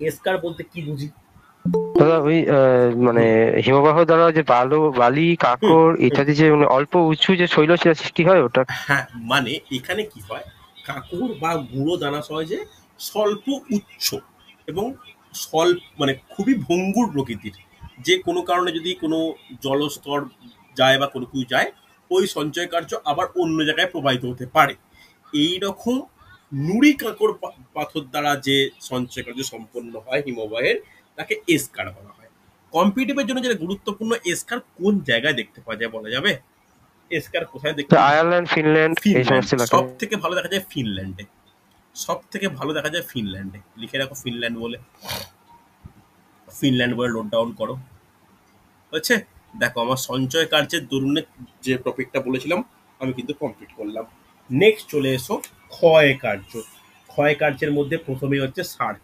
এসকার বলতে কি বুঝি? দাদা ওই মানে হিমবাহ দ্বারা যে বালি হুম, কাঁকর হুম। ইত্যাদি যে মানে অল্প উঁচু যে শৈলশিলা সৃষ্টি হয় ওটা। হ্যাঁ, মানে এখানে কি হয়, কাঁকর বা গুঁড়ো দানা সহজে স্বল্প উচ্চ এবং স্বল্প মানে খুবই ভঙ্গুর প্রকৃতির, যে কোনো কারণে যদি কোনো জলস্তর যায় বা কোনো কিছু যায়, ওই সঞ্চয় কার্য আবার অন্য জায়গায় প্রবাহিত হতে পারে। এই রকম নুড়ি কাঁকর পাথর দ্বারা যে সঞ্চয় কার্য সম্পন্ন হয় হিমবাহের, তাকে এসকার বলা হয়। কম্পিটিটিভের জন্য যেটা গুরুত্বপূর্ণ, এসকার কোন জায়গায় দেখতে পাওয়া যায় বলা যাবে? এসকার কোথায় দেখতে? আয়ারল্যান্ড ফিনল্যান্ড এই ফিনল্যান্ড। সমস্ত এলাকায়। সব থেকে ভালো দেখা যায় ফিনল্যান্ডে। সব থেকে ভালো দেখা যায় ফিনল্যান্ডে। লিখে রাখো ফিনল্যান্ড বলে। ফিনল্যান্ড বলে নোট ডাউন করো। হচ্ছে? দেখো আমার সঞ্চয় কার্যের দরুনে যে টপিকটা বলেছিলাম আমি কিন্তু কমপ্লিট করলাম। নেক্সট চলে এসো ক্ষয় কার্য। ক্ষয় কার্যের মধ্যে প্রথমেই হচ্ছে সার্ক।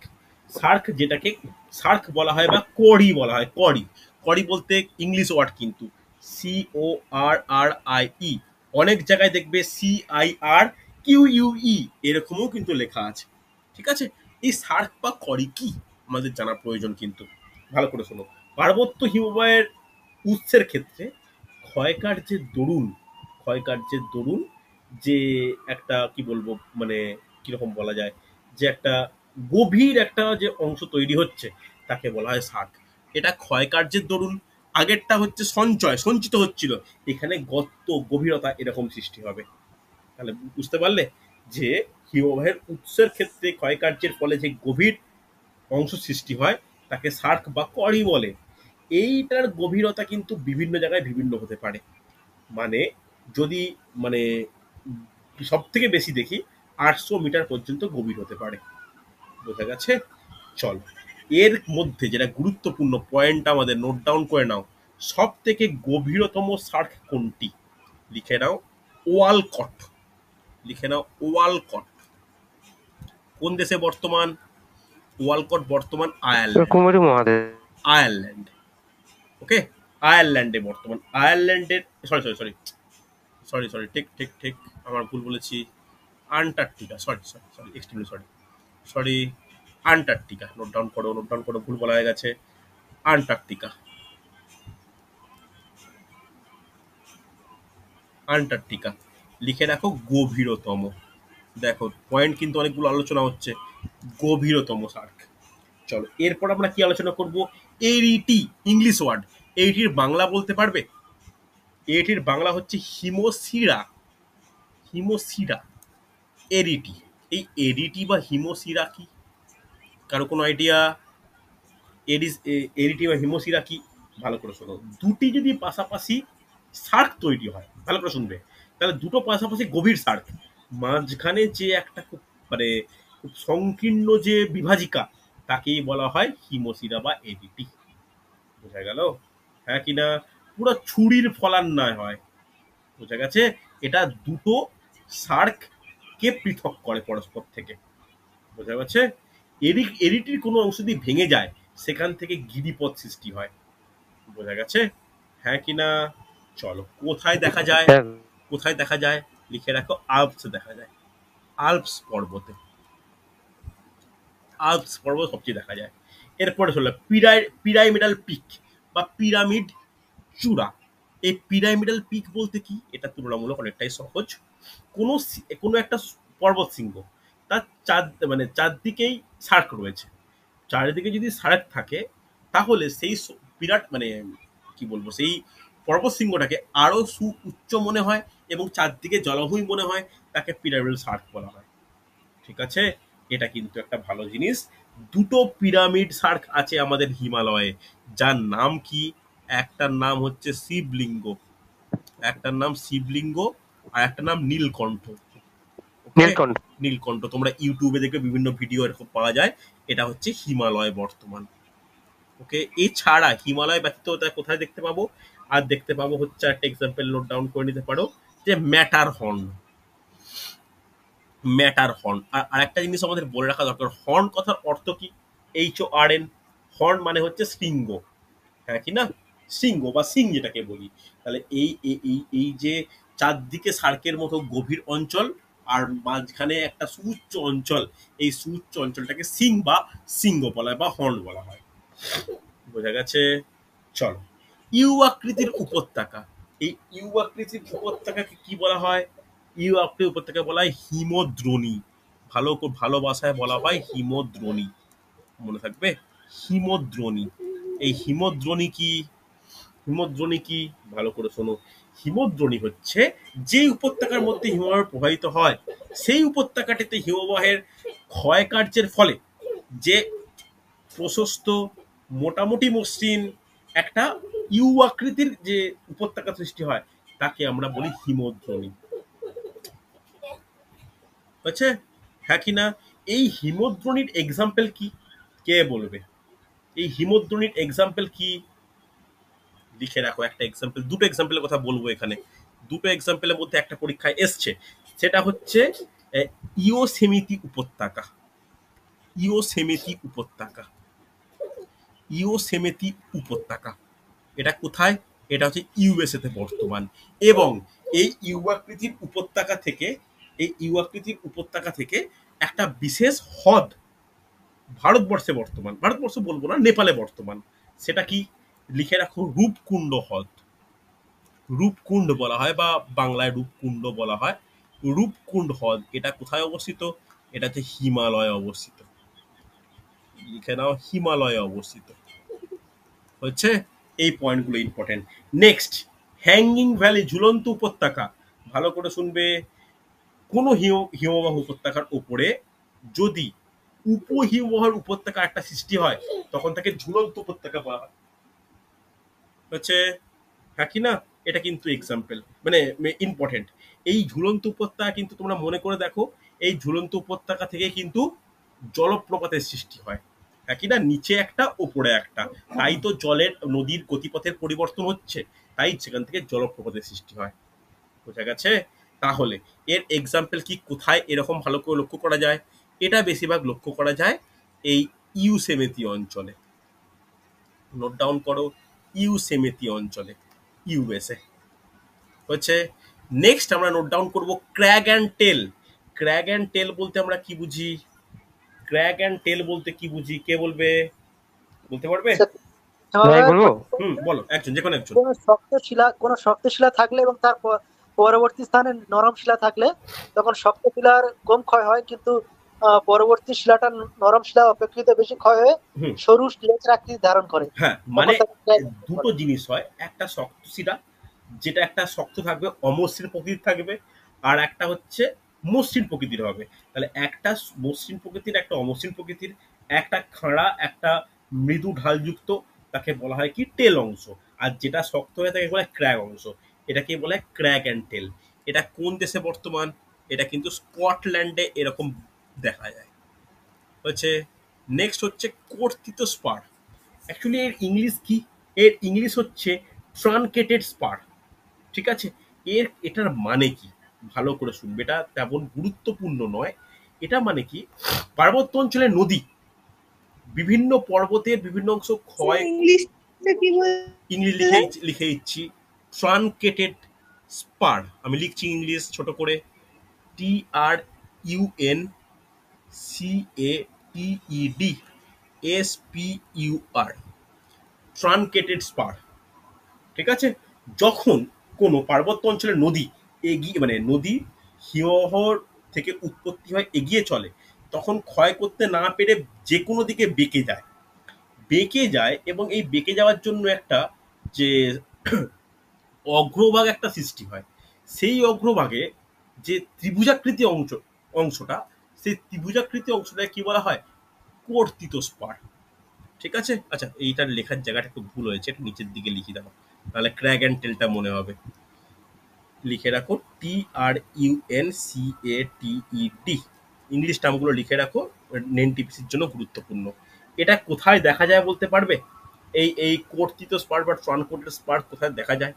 সার্ক যেটাকে সার্ক বলা হয় বা করি বলা হয়। করি। করি বলতে ইংলিশ ওয়ার্ড কিন্তু, CORRIE। অনেক জায়গায় দেখবে CIR, QUE এরকমও কিন্তু লেখা আছে। ঠিক আছে? এই সার্ক বা করি কি আমাদের জানা প্রয়োজন কিন্তু। ভালো করে শোনো। পার্বত্য হিমবাহের উৎসের ক্ষেত্রে ক্ষয়কার্যের দরুন ক্ষয়কার্যের দরুন যে একটা কি বলবো মানে কিরকম বলা যায় যে একটা গভীর একটা যে অংশ তৈরি হচ্ছে তাকে বলা হয় সার্ক। এটা ক্ষয়কার্যের দরুন আগেরটা হচ্ছে সঞ্চিত হচ্ছিল, এখানে গর্ত গভীরতা এরকম সৃষ্টি হবে। তাহলে বুঝতে পারলে যে হিমবাহের উৎসের ক্ষেত্রে ক্ষয়কার্যের ফলে যে গভীর অংশ সৃষ্টি হয় তাকে সার্ক বা করি বলে। এইটার গভীরতা কিন্তু বিভিন্ন জায়গায় বিভিন্ন হতে পারে। মানে যদি মানে সব থেকে বেশি দেখি 800 মিটার পর্যন্ত গভীর হতে পারে। বোঝা গেছে? চল, এর মধ্যে যেটা গুরুত্বপূর্ণ পয়েন্ট আমাদের নোট ডাউন করে নাও, সব থেকে গভীরতম সার্ক কোনটি? লিখে নাও ওয়ালকট। লিখে নাও ওয়ালকট। কোন দেশে বর্তমান? ওয়ালকট বর্তমান আয়ারল্যান্ড। কুমারী মহাদেব। আয়ারল্যান্ড। ওকে, আয়ারল্যান্ডে বর্তমান। আয়ারল্যান্ডের sorry sorry sorry sorry sorry ঠিক ঠিক ঠিক আমার ভুল বলেছি। Antarctica, sorry sorry sorry extremely sorry. Sorry, Antarctica. Note down করো, নোট ডাউন করো, ভুল বলা হয়ে গেছে। আন্টার্কটিকা। আন্টার্কটিকা লিখে রাখো গভীরতম। দেখো পয়েন্ট কিন্তু অনেকগুলো আলোচনা হচ্ছে। গভীরতম সার্ক। চলো এরপর আমরা কি আলোচনা করব? Arete, English word. এরিটির বাংলা বলতে পারবে? এরিটির বাংলা হচ্ছে হিমশিরা। হিমশিরা, এরিটি। এই এরিটি বা হিমশিরা কি? কারো কোনো আইডিয়া? এরিটি বা হিমশিরা কি? ভালো করে শোনো। দুটি যদি পাশাপাশি সার্ক তৈরি হয়, ভালো করে শুনবে, তাহলে দুটো পাশাপাশি গভীর সার্ক, মাঝখানে যে একটা খুব মানে খুব সংকীর্ণ যে বিভাজিকা, তাকেই বলা হয় হিমশিরা বা এরিটি। বোঝা গেল? হ্যাঁ কিনা? পুরো ছুরির ফলার নয় হয়। বোঝা গেছে? এটা দুটো সার্ক কে পৃথক করে পরস্পর থেকে। বোঝা গেছে? এরিটির কোনো অংশ যদি ভেঙে যায় সেখান থেকে গিরিপথ সৃষ্টি হয়। বোঝা গেছে? হ্যাঁ কিনা? চলো, কোথায় দেখা যায়? হ্যাঁ। কোথায় দেখা যায়? লিখে রাখো আল্পসে দেখা যায়। আল্পস পর্বতে। আল্পস পর্বত সবচেয়ে দেখা যায়। এরপরে হলো পিরামিডাল পিক বা পিরামিড চূড়া। এই পিরামিডাল পিক বলতে কি? এটা তুলনামূলক অনেকটাই সহজ। কোনো কোনো একটা পর্বত শৃঙ্গ, তার চারদিকেই সার্ক রয়েছে। চারিদিকে যদি সার্ক থাকে তাহলে সেই বিরাট মানে কি বলবো সেই পর্বত শৃঙ্গটাকে আরো উচ্চ মনে হয় এবং চারদিকে জলাভূমি মনে হয়, তাকে পিরামিডাল সার্ক বলা হয়। ঠিক আছে? এটা কিন্তু একটা ভালো জিনিস। দুটো পিরামিড সার্ক আছে আমাদের হিমালয়ে, যার নাম কি? একটার নাম হচ্ছে শিবলিঙ্গ, একটার নাম শিবলিঙ্গ, আর একটার নাম নীলকণ্ঠ। ওকে, নীলকণ্ঠ। নীলকণ্ঠ তোমরা ইউটিউবে দেখবে বিভিন্ন ভিডিও এরকম পাওয়া যায়। এটা হচ্ছে হিমালয় বর্তমান। ওকে, এছাড়া হিমালয় ব্যতীত ওটা কোথায় দেখতে পাবো? আর দেখতে পাবো হচ্ছে একটা এক্সাম্পল নোট ডাউন করে নিতে পারো, যে ম্যাটার হর্ন। Matterhorn. আর আরেকটা জিনিস আমাদের বলে রাখা দরকার, হর্ন কথার অর্থ কি? HORN। হর্ন মানে হচ্ছে শৃঙ্গ। হ্যাঁ কি না? শৃঙ্গ বা সিং যেটাকে বলি। তাহলে এই এই এই এই যে চারদিকে সার্কের মতো গভীর অঞ্চল আর মাঝখানে একটা সুউচ্চ অঞ্চল, এই সুউচ্চ অঞ্চলটাকে সিং বা সিংহ বলা হয় বা হর্ন বলা হয়। বোঝা গেছে? চলো, ইউ আকৃতির উপত্যকা। এই ইউ আকৃতির উপত্যকাকে কি বলা হয়? ইউ আকৃতির উপত্যকা বলা হয় হিমদ্রোণী। ভালো ভাষায় বলা হয় হিমদ্রোণী। মনে থাকবে, হিমদ্রোণী। এই হিমদ্রোণী কি? হিমদ্রোণী কি? ভালো করে শোনো। হিমদ্রোণী হচ্ছে যে উপত্যকার মধ্যে হিমবাহ প্রবাহিত হয়, সেই উপত্যকাটিতে হিমবাহের ক্ষয়কার্যের ফলে যে প্রশস্ত মোটামুটি মসৃণ একটা ইউ আকৃতির যে উপত্যকা সৃষ্টি হয় তাকে আমরা বলি হিমদ্রোণী। আচ্ছা, হ্যাঁ কি না? এই হিমদ্রোণীর এক্সাম্পল কি? কে বলবে? এই হিমদ্রোণীর এক্সাম্পল কি? লিখে রাখো একটা এক্সাম্পল। দুটো এক্সাম্পলের কথা বলবো এখানে। দুটো এক্সাম্পলের মধ্যে একটা পরীক্ষায় এসছে, সেটা হচ্ছে ইয়োসেমিতি উপত্যকা। ইয়োসেমিতি উপত্যকা। ইয়োসেমিতি উপত্যকা এটা কোথায়? এটা হচ্ছে USA তে বর্তমান। এবং এই ইউ আকৃতির উপত্যকা থেকে এই ইউ আকৃতির উপত্যকা থেকে একটা বিশেষ হ্রদ ভারতবর্ষে বর্তমান, ভারতবর্ষ বলবো না, নেপালে বর্তমান, সেটা কি? লিখে রাখো রূপকুণ্ড হ্রদ। রূপকুণ্ড বলা হয় বা বাংলায় রূপকুণ্ড বলা হয়। রূপকুণ্ড হ্রদ এটা কোথায় অবস্থিত? এটা হচ্ছে হিমালয়ে অবস্থিত। লিখে নাও হিমালয়ে অবস্থিত। হচ্ছে এই পয়েন্টগুলো ইম্পর্টেন্ট। নেক্সট, হ্যাঙ্গিং ভ্যালি, ঝুলন্ত উপত্যকা। ভালো করে শুনবে। কোনো হিমবাহ উপত্যকার উপরে যদি উপহিমবাহের উপত্যকা একটা সৃষ্টি হয় তখন তাকে ঝুলন্ত উপত্যকা বলা হয়। হচ্ছে হ্যাঁ কি না? এটা কিন্তু এক্সাম্পল, মানে ইম্পর্টেন্ট। এই ঝুলন্ত উপত্যকা কিন্তু তোমরা মনে করে দেখো, এই ঝুলন্ত উপত্যকা থেকে কিন্তু জলপ্রপাতের সৃষ্টি হয়। হ্যাঁ কি না? নিচে একটা ওপরে একটা, তাই তো জলের নদীর গতিপথের পরিবর্তন হচ্ছে, তাই সেখান থেকে জলপ্রপাতের সৃষ্টি হয়। বোঝা গেছে? তাহলে এর এক্সাম্পল কি কোথায় এরকম ভালো করে লক্ষ্য করা যায়? এটা বেশিরভাগ লক্ষ্য করা যায় এই ইউসেমেতি অঞ্চলে। নোট ডাউন করো, ইউসেমেতি অঞ্চলে, ইউএসএ। হচ্ছে নেক্সট আমরা নোট ডাউন করব crag and tail. Crag and tail বলতে আমরা কি বুঝি? ক্র্যাগ অ্যান্ড টেল বলতে কি বুঝি? কে বলবে? বলতে পারবে? ভাই হিমবাহের বলবো? হুম, বলো, একজন, যে কোনো একজন। কোনো শক্ত শিলা থাকলে এবং তার পরবর্তী স্থানে নরম শিলা থাকলে তখন শক্ত শিলার কম ক্ষয় হয়, কিন্তু পরবর্তী শিলাটা নরম শিলা অপেক্ষিত বেশি ক্ষয় হয়ে হুম, সরু লেজের আকৃতি ধারণ করে। হ্যাঁ, তখন মানে তাকে ক্র্যাক দুটো বলে। জিনিস হয়, একটা শক্ত শিরা, যেটা একটা শক্ত থাকবে, অমসৃণ প্রকৃতির থাকবে, আর একটা হচ্ছে মসৃণ প্রকৃতির হবে। তাহলে একটা মসৃণ প্রকৃতির, একটা অমসৃণ প্রকৃতির, একটা খাড়া, একটা মৃদু ঢালযুক্ত, তাকে বলা হয় কি টেল অংশ। আর যেটা শক্ত হয়ে তাকে বলা হয় ক্র্যাগ অংশ। এটাকে বলা হয় ক্র্যাগ অ্যান্ড টেল। এটা কোন দেশে বর্তমান? এটা কিন্তু স্কটল্যান্ডে এরকম দেখা যায়। হচ্ছে নেক্সট হচ্ছে কর্তিত স্পার। অ্যাকচুয়ালি এর ইংলিশ কি? এর ইংলিশ হচ্ছে ট্রানকেটেড স্পার। ঠিক আছে? এটার মানে কি? ভালো করে শুনবে, এটা তেমন গুরুত্বপূর্ণ নয়। এটা মানে কি, পার্বত্য অঞ্চলের নদী, বিভিন্ন পর্বতের বিভিন্ন অংশ ক্ষয়। ইংলিশটা কি ইংলিশ বললে? লিখে দিচ্ছি, ট্রানকেটেড স্পার। আমি লিখছি ইংলিশ ছোট করে, TRUNCATED SPUR, ট্রানকেটেড স্পার। ঠিক আছে? যখন কোনো পার্বত্য অঞ্চলের নদী এগিয়ে, মানে নদী হিমবাহর থেকে উৎপত্তি হয় এগিয়ে চলে, তখন ক্ষয় করতে না পেরে যে কোনো দিকে বেঁকে যায়। বেঁকে যায় এবং এই বেঁকে যাওয়ার জন্য একটা যে অগ্রভাগ একটা সৃষ্টি হয়। সেই অগ্রভাগে যে ত্রিভুজাকৃতি অংশটা, সেই ত্রিভুজাকৃতি অংশটাকে কি বলা হয়? কর্তিত স্পার। ঠিক আছে? আচ্ছা, এইটার লেখার জায়গাটা একটু ভুল হয়েছে, একটু নিচের দিকে লিখে দাও, তাহলে ক্র্যাগ অ্যান্ড টেলটা মনে হবে। লিখে রাখো TRUNCATED। ইংলিশ টার্মগুলো লিখে রাখো, এনটিপিসির জন্য গুরুত্বপূর্ণ। এটা কোথায় দেখা যায় বলতে পারবে? এই এই কর্তিত স্পার বা ট্রানকোটেড স্পার কোথায় দেখা যায়?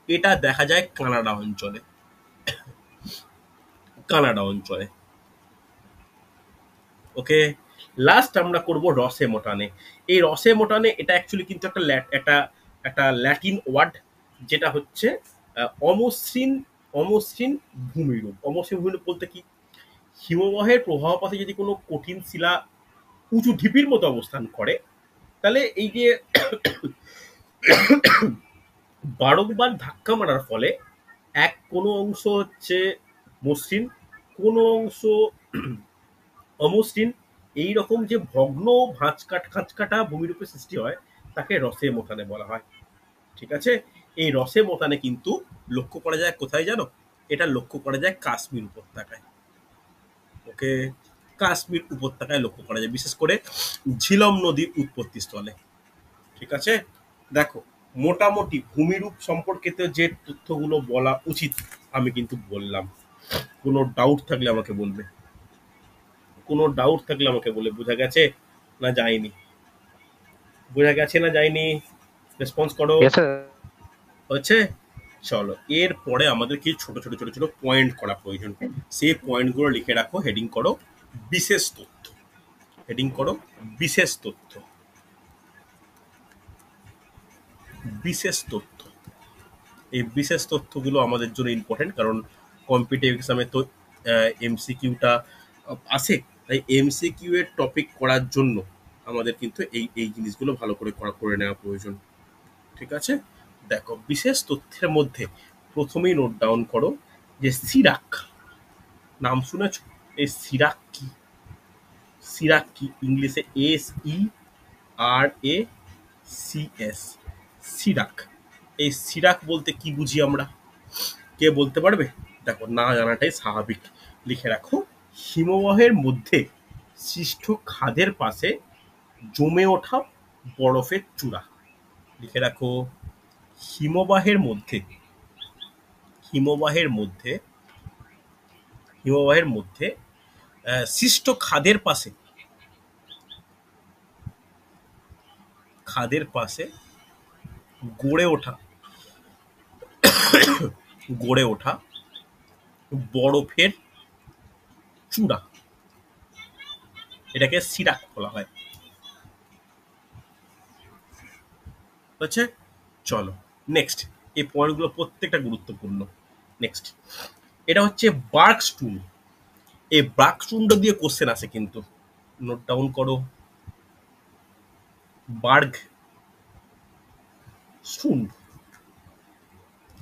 এটা দেখা যায় কানাডা অঞ্চলে। কানাডা অঞ্চলে। ওকে, লাস্ট আমরা করব রসে মোটানে। এই রসে মোটানে এটা অ্যাকচুয়ালি কিন্তু একটা একটা ল্যাটিন ওয়ার্ড, যেটা হচ্ছে অমসৃণ, অমসৃণ ভূমিরূপ। অমসৃণ ভূমিরূপ বলতে কি, হিমবাহের প্রবাহপথে যদি কোনো কঠিন শিলা উঁচু ঢিপির মতো অবস্থান করে, তাহলে এই যে বারংবার ধাক্কা মারার ফলে কোনো অংশ হচ্ছে মসৃণ, কোনো অংশ অমসৃণ, এইরকম যে ভগ্ন খাঁচকাটা ভূমিরূপের সৃষ্টি হয়, তাকে রসে মোটানে বলা হয়। ঠিক আছে? এই রসে মোটানে কিন্তু লক্ষ্য করা যায় কোথায় জানো? এটা লক্ষ্য করা যায় কাশ্মীর উপত্যকায়। ওকে, কাশ্মীর উপত্যকায় লক্ষ্য করা যায়, বিশেষ করে ঝিলম নদীর উৎপত্তি স্থলে। ঠিক আছে? দেখো, মোটামুটি ভূমিরূপ সম্পর্কিত যে তথ্যগুলো বলা উচিত আমি কিন্তু বললাম। কোনো ডাউট থাকলে আমাকে বলবে, কোনো ডাউট থাকলে আমাকে বলে। বোঝা গেছে না যায়নি? বোঝা গেছে না যায়নি? রেসপন্স করো। গেছে? হচ্ছে চলো, এর পরে আমাদের কি ছোট ছোট ছোট ছোট পয়েন্ট করা প্রয়োজন। সেই পয়েন্টগুলো লিখে রাখো, হেডিং করো বিশেষ তথ্য। হেডিং করো বিশেষ তথ্য। বিশেষ তথ্য। এই বিশেষ তথ্যগুলো আমাদের জন্য ইম্পর্টেন্ট, কারণ কম্পিটিটিভ এক্সামে তো এমসিকিউটা আসে, তাই এমসিকিউ এর টপিক করার জন্য আমাদের কিন্তু এই জিনিসগুলো ভালো করে করে নেওয়া প্রয়োজন। ঠিক আছে, দেখো বিশেষ তথ্যের মধ্যে প্রথমেই নোট ডাউন করো যে সিরাক নাম শুনেছ। এই সিরাক কি? সিরাক কি ইংলিশে SERACS, সিরাক। এই সিরাক বলতে কি বুঝি আমরা? কে বলতে পারবে? দেখো না জানাটাই স্বাভাবিক, লিখে রাখো হিমবাহের মধ্যে সৃষ্ট খাদের পাশে জমে ওঠা বরফের চূড়া। লিখে রাখো হিমবাহের মধ্যে হিমবাহের মধ্যে হিমবাহের মধ্যে সৃষ্ট খাদের পাশে গড়ে ওঠা বরফের চূড়া, এটাকে সিরাক বলা হয়। বুঝছে? চলো নেক্সট, এই পয়েন্টগুলো প্রত্যেকটা গুরুত্বপূর্ণ। নেক্সট, এটা হচ্ছে বার্গস্টুন। এই বার্গস্টুনটা দিয়ে কোশ্চেন আসে কিন্তু, নোট ডাউন করো। বার্গস্টুন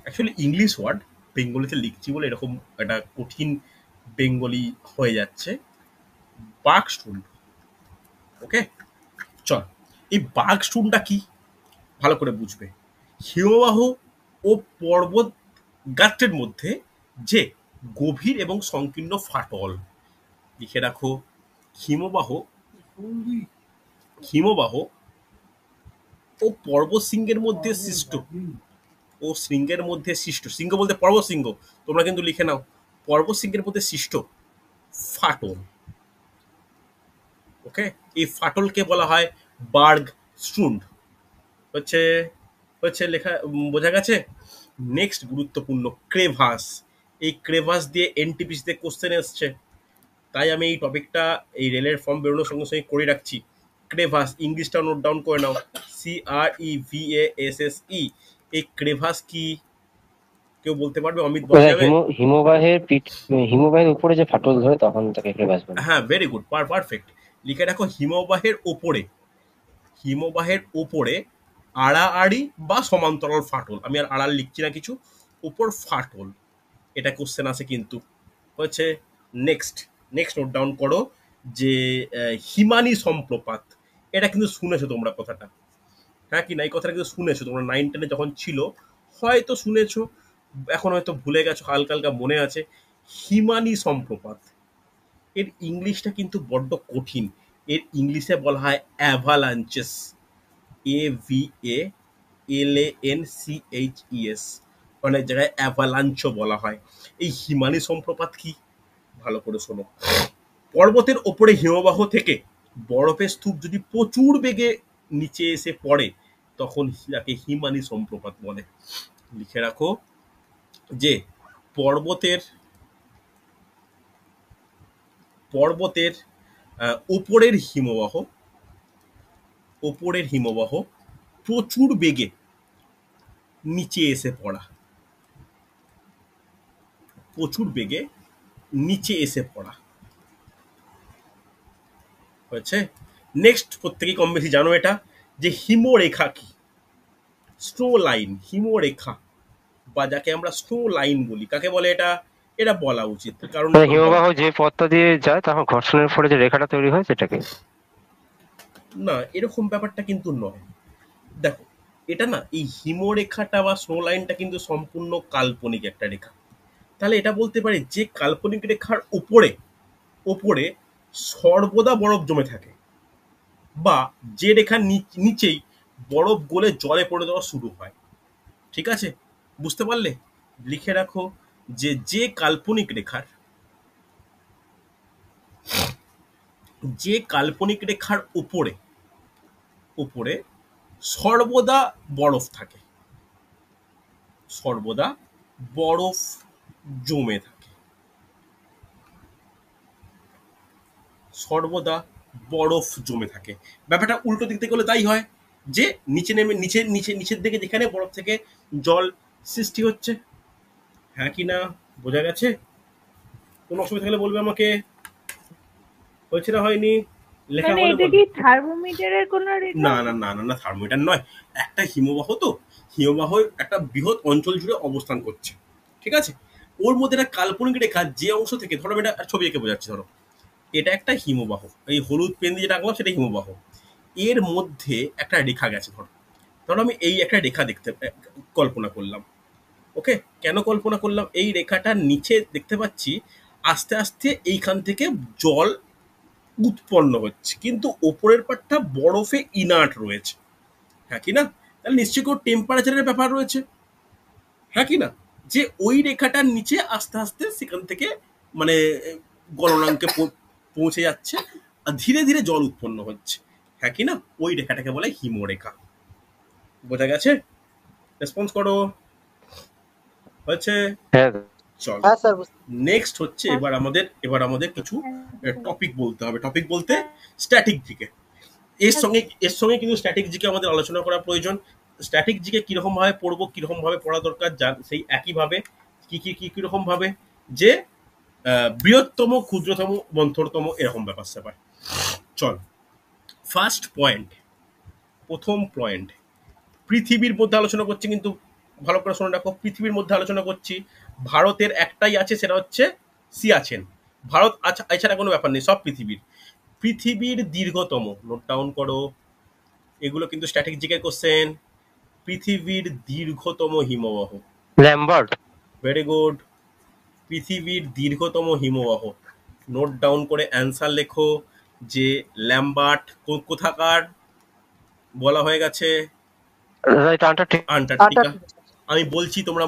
অ্যাকচুয়ালি ইংলিশ ওয়ার্ড, বেঙ্গলিতে লিখছি বলে এরকম একটা কঠিন বেঙ্গলি হয়ে যাচ্ছে। বার্গস্টুন, ওকে। চল, এই বার্গস্টুনটা কি ভালো করে বুঝবে। হিমবাহ ও পর্বত গাত্রের মধ্যে যে গভীর এবং সংকীর্ণ ফাটল। লিখে রাখো হিমবাহ ও পর্বত শৃঙ্গের মধ্যে সৃষ্ট শৃঙ্গ বলতে পর্বত শৃঙ্গ, তোমরা কিন্তু লিখে নাও, পর্বত শৃঙ্গের মধ্যে সৃষ্ট ফাটল। ওকে, এই ফাটলকে বলা হয় বার্গস্টুন। হচ্ছে হচ্ছে লেখা বোঝা গেছে। নেক্সট গুরুত্বপূর্ণ ক্রেভাস। এই ক্রেভাস দিয়ে এনটিপিসিতে কোশ্চেন এসছে, তাই আমি এই টপিকটা এই রেলের ফর্ম বেরোনোর সঙ্গে সঙ্গে করে রাখছি। ক্রেভাস ইংলিশটা নোট ডাউন করে নাও, CREVASSE। এই ক্রেভাস কি কেউ বলতে পারবে? অমিত বলা যাবে? হিমবাহের উপরে যে ফাটল ধরে তখন তাকে ক্রেভাস বলে। হ্যাঁ, ভেরি গুড, পারফেক্ট। লিখে রাখো হিমবাহের ওপরে আড়াআড়ি বা সমান্তরাল ফাটল। আমি আর আড়াল লিখছি না কিছু, উপর ফাটল, এটা কোশ্চেন আছে কিন্তু। হচ্ছে নেক্সট নোট ডাউন করো যে হিমানি সম্প্রপাত। এটা কিন্তু শুনেছো তোমরা কথাটা, হ্যাঁ কি না? এই কথাটা কিন্তু শুনেছো তোমরা 9-10 যখন ছিল, হয়তো শুনেছো, এখন হয়তো ভুলে গেছো, হালকা হালকা মনে আছে। হিমানি সম্প্রপাত, এর ইংলিশটা কিন্তু বড্ড কঠিন। এর ইংলিশে বলা হয় অ্যাভালাঞ্চেস, AVALANCHES, অনেক জায়গায় অ্যাভালাঞ্চও বলা হয়। এই হিমানি সম্প্রপাত কি ভালো করে শোনো। পর্বতের ওপরে হিমবাহ থেকে বরফের স্তূপ যদি প্রচুর বেগে নিচে এসে পড়ে, তখন তাকে হিমানি সম্প্রপাত বলে। লিখে রাখো যে পর্বতের ওপরের হিমবাহ প্রচুর বেগে নিচে এসে পড়া, হয়েছে। নেক্সট, প্রত্যেকেই কম বেশি জানো এটা, যে হিমরেখা কি? স্নো লাইন, হিমরেখা, বা যাকে আমরা স্নো লাইন বলি, কাকে বলে এটা? এটা বলা উচিত, কারণ হিমবাহ যে পথটা দিয়ে যায় তখন ঘর্ষণের ফলে যে রেখাটা তৈরি হয় সেটাকে। না, এরকম ব্যাপারটা কিন্তু নয়। দেখো, এটা না, এই হিমরেখাটা বা স্নো লাইনটা কিন্তু সম্পূর্ণ কাল্পনিক একটা রেখা। তাহলে এটা বলতে পারি যে কাল্পনিক রেখার ওপরে সর্বদা বরফ জমে থাকে, বা যে রেখার নিচেই বরফ গলে জলে পড়ে যাওয়া শুরু হয়। ঠিক আছে, বুঝতে পারলে? লিখে রাখো যে কাল্পনিক রেখার উপরে সর্বদা বরফ থাকে, সর্বদা বরফ জমে থাকে, ব্যাপারটা উল্টো দিক থেকে হলে তাই হয়, যে নিচে নেমে নিচের দিকে যেখানে বরফ থেকে জল সৃষ্টি হচ্ছে। হ্যাঁ কি না বোঝা গেছে? কোনো অসুবিধা থাকলে বলবে আমাকে। হয়েছে না হয়নি লেখা মানে হলে এটা বলবে। কি থার্মোমিটারের কোনো রেখা? না না না না না, থার্মোমিটার নয়। একটা হিমবাহ, তো হিমবাহ একটা বৃহৎ অঞ্চল জুড়ে অবস্থান করছে, ঠিক আছে। ওর মধ্যে একটা কাল্পনিক রেখা যে অংশ থেকে, ধরো আমি এটা ছবি এঁকে বোঝাচ্ছি, ধরো এটা একটা হিমবাহ, এই হলুদ পেন দিয়ে যেটা আঁকলাম সেটা হিমবাহ। এর মধ্যে একটা রেখা গেছে, ধরো ধরো আমি এই একটা রেখা কল্পনা করলাম। ওকে, কেন কল্পনা করলাম? এই রেখাটার নিচে দেখতে পাচ্ছি আস্তে আস্তে এইখান থেকে জল উৎপন্ন হচ্ছে, কিন্তু ওপরের পাটটা বরফে ইনার্ট রয়েছে, হ্যাঁ কি না? তাহলে নিশ্চয়ই কোনো টেম্পারেচারের ব্যাপার রয়েছে, হ্যাঁ কি না? যে ওই রেখাটার নিচে আস্তে আস্তে সেখান থেকে মানে গলনাঙ্কে পৌঁছে যাচ্ছে, আর ধীরে ধীরে জল উৎপন্ন হচ্ছে, হ্যাঁ কি না? ওই রেখাটাকে বলে হিমরেখা। বোঝা গেছে? রেসপন্স করো। হয়েছে? হ্যাঁ চল, হ্যাঁ স্যার, নেক্সট হচ্ছে এবার আমাদের কিছু টপিক বলতে হবে। টপিক বলতে স্ট্যাটিক জিকে। এর সঙ্গে কিন্তু স্ট্যাটিক জিকে আমাদের আলোচনা করা প্রয়োজন। স্ট্যাটিক জিকে কিরকম ভাবে পড়বো, কিরকম ভাবে পড়া দরকার, সেই একইভাবে কিরকম ভাবে যে বৃহত্তম, ক্ষুদ্রতম, মন্থরতম, এরকম ব্যাপার স্যাপার। চল, ফার্স্ট পয়েন্ট, প্রথম পয়েন্ট, পৃথিবীর মধ্যে আলোচনা করছি, কিন্তু ভালো করে শুনে রাখো, পৃথিবীর মধ্যে আলোচনা করছি। ভারতের একটাই আছে, সেটা হচ্ছে সিয়াচেন। ভারত আচ্ছা, এছাড়া কোনো ব্যাপার নেই, সব পৃথিবীর দীর্ঘতম, নোট ডাউন করো, এগুলো কিন্তু স্ট্যাটিক জিকে কোশ্চেন। পৃথিবীর দীর্ঘতম হিমবাহ, ল্যাম্বার্ট। Very good. পৃথিবীর দীর্ঘতম হিমবাহ, নোট ডাউন করে অ্যান্সার লেখো যে ল্যাম্বার্ট। কোথাকার বলা হয়ে গেছে? এটা আন্টার্কটিকা। আন্টার্কটিকা। আমি বলছি তোমরা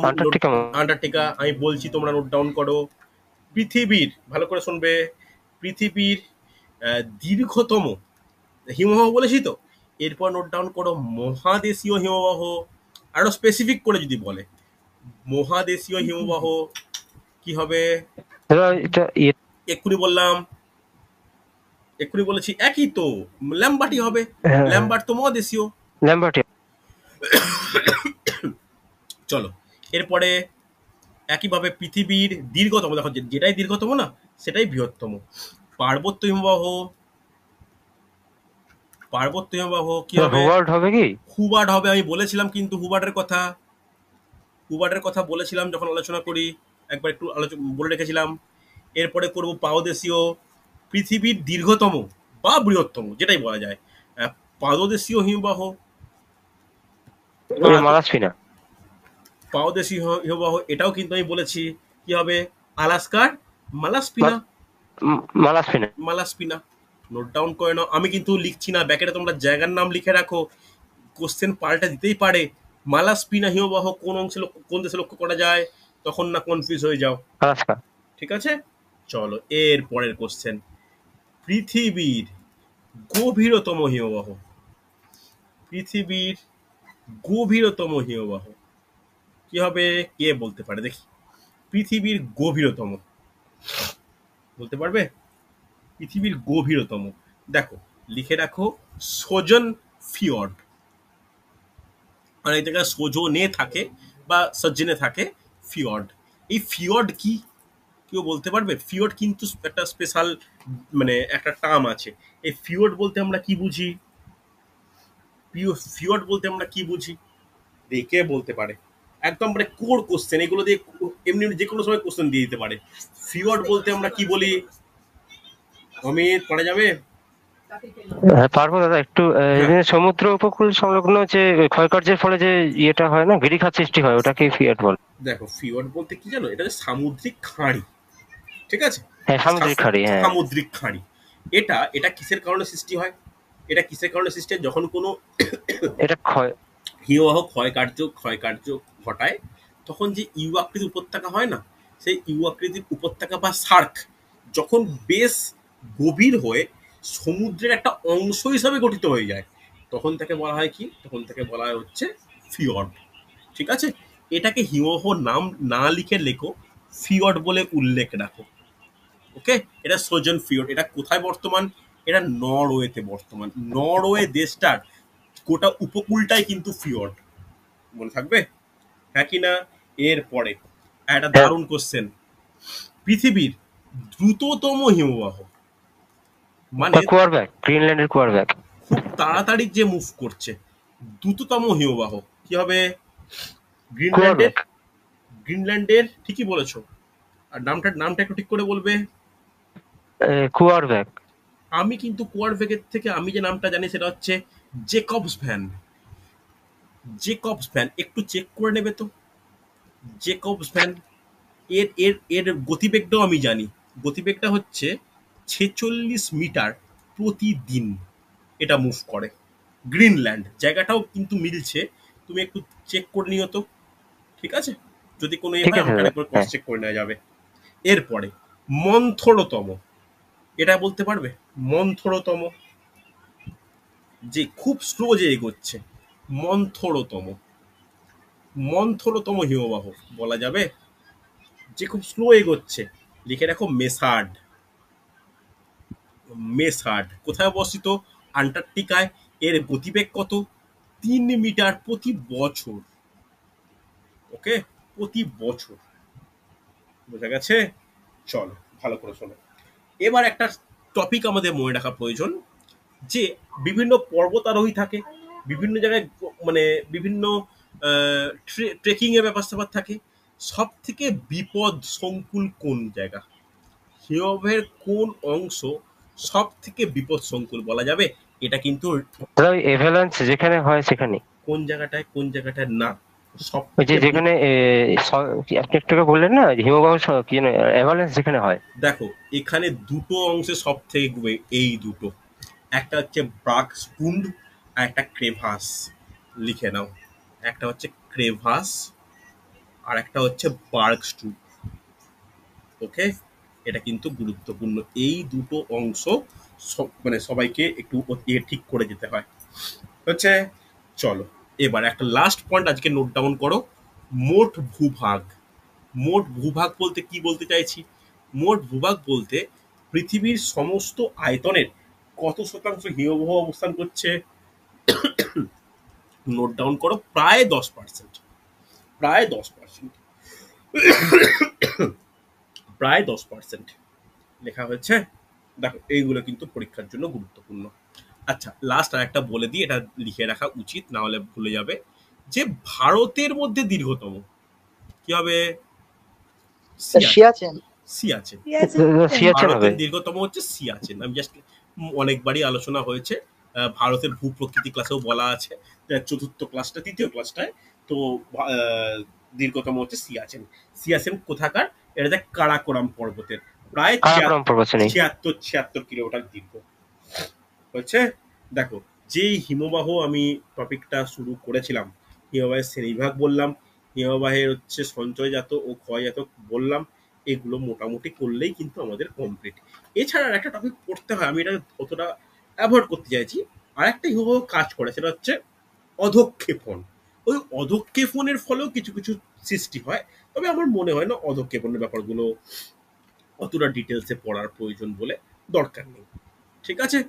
আন্টার্কটিকা। আমি বলছি তোমরা নোট ডাউন করো। পৃথিবীর, ভালো করে শুনবে, পৃথিবীর দীর্ঘতম হিমবাহ বলেছি তো, এরপর নোট ডাউন করো মহাদেশীয় হিমবাহ। আরো স্পেসিফিক করে যদি বলে মহাদেশীয় হিমবাহ কি হবে? এটা এক্ষুনি বলেছি, একই তো, ল্যাম্বার্টই হবে। হ্যাঁ, ল্যাম্বার্ট তো মহাদেশীয়। ল্যাম্বার্ট। চলো, এরপরে একইভাবে পৃথিবীর দীর্ঘতম, দেখো যেটাই দীর্ঘতম না সেটাই বৃহত্তম। পার্বত্য হিমবাহ কি হবে? হুবার্ট হবে কি? হুবার্ট হবে। আমি বলেছিলাম কিন্তু হুবার্টের কথা বলেছিলাম যখন আলোচনা করি, একবার একটু বলে রেখেছিলাম। এরপরে করবো পাদদেশীয়, পৃথিবীর দীর্ঘতম বা বৃহত্তম যেটাই বলা যায়, পাদদেশীয় হিমবাহ। মালাস্পিনা। পাদদেশীয় হিমবাহ, এটাও কিন্তু আমি বলেছি কি হবে? আলাস্কার মালাস্পিনা। নোট ডাউন করে নাও, আমি কিন্তু লিখছি না, ব্যাকেটে তোমরা জায়গার নাম লিখে রাখো, কোশ্চেন পাল্টা দিতেই পারে। মালাস্পিনা হিমবাহ কোন দেশে লক্ষ্য করা যায়, তখন না কনফিউজ হয়ে যাও, আলাস্কা। ঠিক আছে? চলো, এর পরের কোশ্চেন, পৃথিবীর গভীরতম হিমবাহ। পৃথিবীর গভীরতম হিমবাহ কি হবে? কে বলতে পারে দেখি? পৃথিবীর গভীরতম বলতে পারবে? পৃথিবীর গভীরতম, দেখো লিখে রাখো, সোজন ফিয়র্ড। অনেক জায়গায় সোজনে থাকে বা সজ্জনে থাকে ফিয়র্ড। এই ফিয়র্ড কি কেউ বলতে পারবে? ফিয়র্ড কিন্তু একটা স্পেশাল মানে একটা টার্ম আছে। এই ফিয়র্ড বলতে আমরা কি বুঝি? কে বলতে পারে? একদম মানে কোর কোশ্চেন, এগুলো দিয়ে এমনি যে কোনো সময় কোশ্চেন দিয়ে দিতে পারে। ফিয়র্ড বলতে আমরা কি বলি? অমিত, পড়া যাবে? পারবো দাদা, একটু সমুদ্র উপকূল সংলগ্ন যে ক্ষয়কার্যের ফলে যে ইয়েটা হয় না, গিরিখাত সৃষ্টি হয়, ওটাকে ফিয়ার্ড বলে। দেখো, ফিয়র্ড বলতে কি জানো? এটা সামুদ্রিক খাঁড়ি, ঠিক আছে? হ্যাঁ, সামুদ্রিক খাঁড়ি। হ্যাঁ, সামুদ্রিক খাঁড়ি। এটা কিসের কারণে সৃষ্টি হয়? যখন কোনো এটা হিমবাহ ক্ষয়কার্য ঘটায়, তখন যে ইউ আকৃতির উপত্যকা হয় না, সেই ইউ আকৃতির উপত্যকা বা সার্ক যখন বেশ গভীর হয়ে সমুদ্রের একটা অংশ হিসাবে গঠিত হয়ে যায়, তখন তাকে বলা হয় কি? তখন তাকে বলা হয় হচ্ছে ফিয়র্ড, ঠিক আছে? এটাকে হিমবাহ নাম না লিখে লেখো, ফিয়র্ড বলে উল্লেখ রাখো, ওকে? এটা সোজন ফিয়র্ড। এটা কোথায় বর্তমান? এটা নরওয়েতে বর্তমান। নরওয়ে দেশটার গোটা উপকূলটাই কিন্তু ফিয়র্ড, মনে থাকবে, হ্যাঁ কি না? এর পরে একটা দারুণ কোশ্চেন, পৃথিবীর দ্রুততম হিমবাহ মানে কোয়ারব্যাক, গ্রিনল্যান্ডের কোয়ারব্যাক। খুব তাড়াতাড়ি যে মুভ করছে, দ্রুততম হিমবাহ কি হবে? গ্রিনল্যান্ডের। কোয়ারব্যাক। গ্রিনল্যান্ডের ঠিকই বলেছো। আর নামটা একটু ঠিক করে বলবে। কোয়ারব্যাক। আমি কিন্তু কোয়ারভেকের থেকে আমি যে নামটা জানি সেটা হচ্ছে জেকবস ভ্যান। জেকবস ভ্যান একটু চেক করে নেবে তো। জেকবস ভ্যান এর এর এর গতিবেগটাও আমি জানি। গতিবেগটা হচ্ছে 46 মিটার প্রতিদিন এটা মুভ করে। গ্রিনল্যান্ড জায়গাটাও কিন্তু মিলছে, তুমি একটু চেক করে নিও তো, ঠিক আছে? যদি কোনো ঠিক হয় আছে আমাকে দাদা, আরেকবার ক্রস হ্যাঁ। চেক করে নেওয়া যাবে। এরপরে মন্থরতম, এটা বলতে পারবে? মন্থরতম যে খুব স্লো যে এগোচ্ছে, মন্থরতম। মন্থরতম হিমবাহ বলা যাবে যে খুব স্লো এগোচ্ছে। লিখে রাখো মেসার্ড। মেসার্ড কোথায় অবস্থিত? আন্টার্কটিকায়। এর গতিবেগ কত? 3 মিটার প্রতি বছর। ওকে, প্রতি বছর। বোঝা গেছে? চলো ভালো করে শোনো। এবার একটা টপিক আমাদের মনে রাখা প্রয়োজন, যে বিভিন্ন পর্বতারোহী থাকে, বিভিন্ন জায়গায় মানে বিভিন্ন ট্রেকিং এর ব্যাপার স্যাপার থাকে। সব থেকে বিপদ সংকুল কোন জায়গা? হিমবাহের কোন অংশ সব থেকে বিপদ সংকুল বলা যাবে? এটা কিন্তু দাদা ওই এভালান্স যেখানে হয় সেখানে, কোন জায়গাটায় না, সব ওই যে থেকে যেখানে আপনি একটু আগে বললেন না হিমবাহ কি এভালান্স যেখানে হয়। দেখো এখানে দুটো অংশে সব থেকে এই দুটো, একটা হচ্ছে ব্রাকস্টুন্ড আর একটা ক্রেভাস। লিখে নাও, একটা হচ্ছে ক্রেভাস আর একটা হচ্ছে বার্গস্টুন্ড। ওকে, এটা কিন্তু গুরুত্বপূর্ণ। এই দুটো অংশ মানে সবাইকে একটু ঠিক করে যেতে হয় হচ্ছে। চলো এবার একটা লাস্ট পয়েন্ট আজকে নোট ডাউন করো। মোট ভূভাগ। মোট ভূভাগ বলতে কি বলতে চাইছি? মোট ভূভাগ বলতে পৃথিবীর সমস্ত আয়তনের কত শতাংশ হিমবাহ অবস্থান করছে? নোট ডাউন করো, প্রায় 10%। প্রায় 10%। প্রায় 10% লেখা হয়েছে। দেখো এইগুলো কিন্তু পরীক্ষার জন্য গুরুত্বপূর্ণ। আচ্ছা লাস্ট আর একটা বলে দিই, এটা লিখে রাখা উচিত, না হলে ভুলে যাবে। যে ভারতের মধ্যে দীর্ঘতম কি হবে? সিয়াচেন। সিয়াচেন। সিয়াচেন। সিয়াচেন হবে। ভারতের দীর্ঘতম হচ্ছে সিয়াচেন। আমি জাস্ট অনেকবারই আলোচনা হয়েছে, ভারতের ভূপ্রকৃতি ক্লাসেও বলা আছে, চতুর্থ ক্লাসটা তৃতীয় ক্লাসটায়। তো দীর্ঘতম হচ্ছে সিয়াচেন। সিয়াচেন কোথাকার? এটা যে কারাকোরাম পর্বতের, প্রায় কারাকোরাম পর্বত নেই। 76 কিলোমিটার দীর্ঘ হচ্ছে। দেখো যেই হিমবাহ আমি টপিকটা শুরু করেছিলাম, হিমবাহের শ্রেণীবিভাগ বললাম, হিমবাহের হচ্ছে সঞ্চয়জাত ও ক্ষয়জাত বললাম, এগুলো মোটামুটি করলেই কিন্তু আমাদের কমপ্লিট। এছাড়া আর একটা টপিক পড়তে হয়, আমি এটা অতটা অ্যাভয়েড করতে চাইছি। আর একটা হিমবাহ কাজ করে, সেটা হচ্ছে অধক্ষেপণ। ওই অধক্ষেপণের ফলেও কিছু কিছু সৃষ্টি হয়, তবে আমার মনে হয় না অধক্ষেপণের ব্যাপারগুলো অতটা ডিটেলসে পড়ার প্রয়োজন বলে দরকার নেই। ঠিক আছে?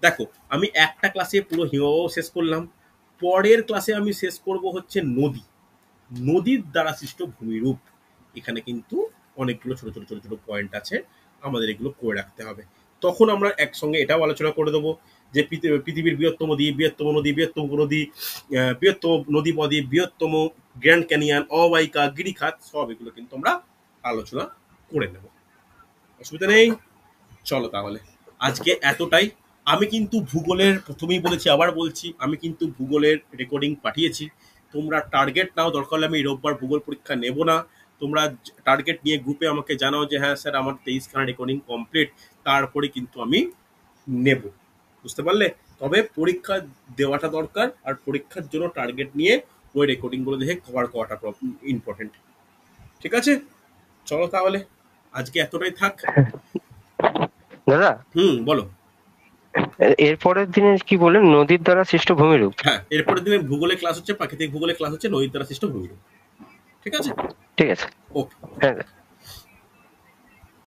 দেখো আমি একটা ক্লাসে পুরো হিমবাহ শেষ করলাম, পরের ক্লাসে আমি শেষ করব হচ্ছে নদী। নদীর দ্বারা সৃষ্ট ভূমিরূপ। এখানে কিন্তু অনেকগুলো ছোট ছোট ছোট ছোট পয়েন্ট আছে, আমাদের এগুলো করে রাখতে হবে। তখন আমরা একসঙ্গে এটাও আলোচনা করে দেবো যে পৃথিবীর বৃহত্তম দ্বীপ, বৃহত্তম নদী, বৃহত্তম নদী, বৃহত্তম নদী বদ্বীপ, বৃহত্তম গ্র্যান্ড ক্যানিয়ন, অববাহিকা, গিরিখাত, সব এগুলো কিন্তু আমরা আলোচনা করে নেব। অসুবিধা নেই। চলো তাহলে আজকে এতটাই। আমি কিন্তু ভূগোলের প্রথমেই বলেছি, আবার বলছি, আমি কিন্তু ভূগোলের রেকর্ডিং পাঠিয়েছি। তোমরা টার্গেট নাও, দরকার হলে আমি রোববার ভূগোল পরীক্ষা নেব না। তোমরা টার্গেট নিয়ে গ্রুপে আমাকে জানাও যে হ্যাঁ স্যার আমার 23খানা রেকর্ডিং কমপ্লিট, তারপরে কিন্তু আমি নেব। বুঝতে পারলে? তবে পরীক্ষা দেওয়াটা দরকার, আর পরীক্ষার জন্য টার্গেট নিয়ে ওই রেকর্ডিংগুলো দেখে কভার করাটা ইম্পর্টেন্ট। ঠিক আছে? চলো তাহলে আজকে এতটাই থাক। দাদা বলো। এরপরের দিনে কি বললেন? নদীর দ্বারা সৃষ্ট ভূমিরূপ। হ্যাঁ, এরপরের দিনে ভূগোলের ক্লাস হচ্ছে, প্রাকৃতিক ভূগোলের ক্লাস হচ্ছে, নদীর দ্বারা সৃষ্ট ভূমিরূপ। ঠিক আছে? ঠিক আছে, ওকে। হ্যাঁ।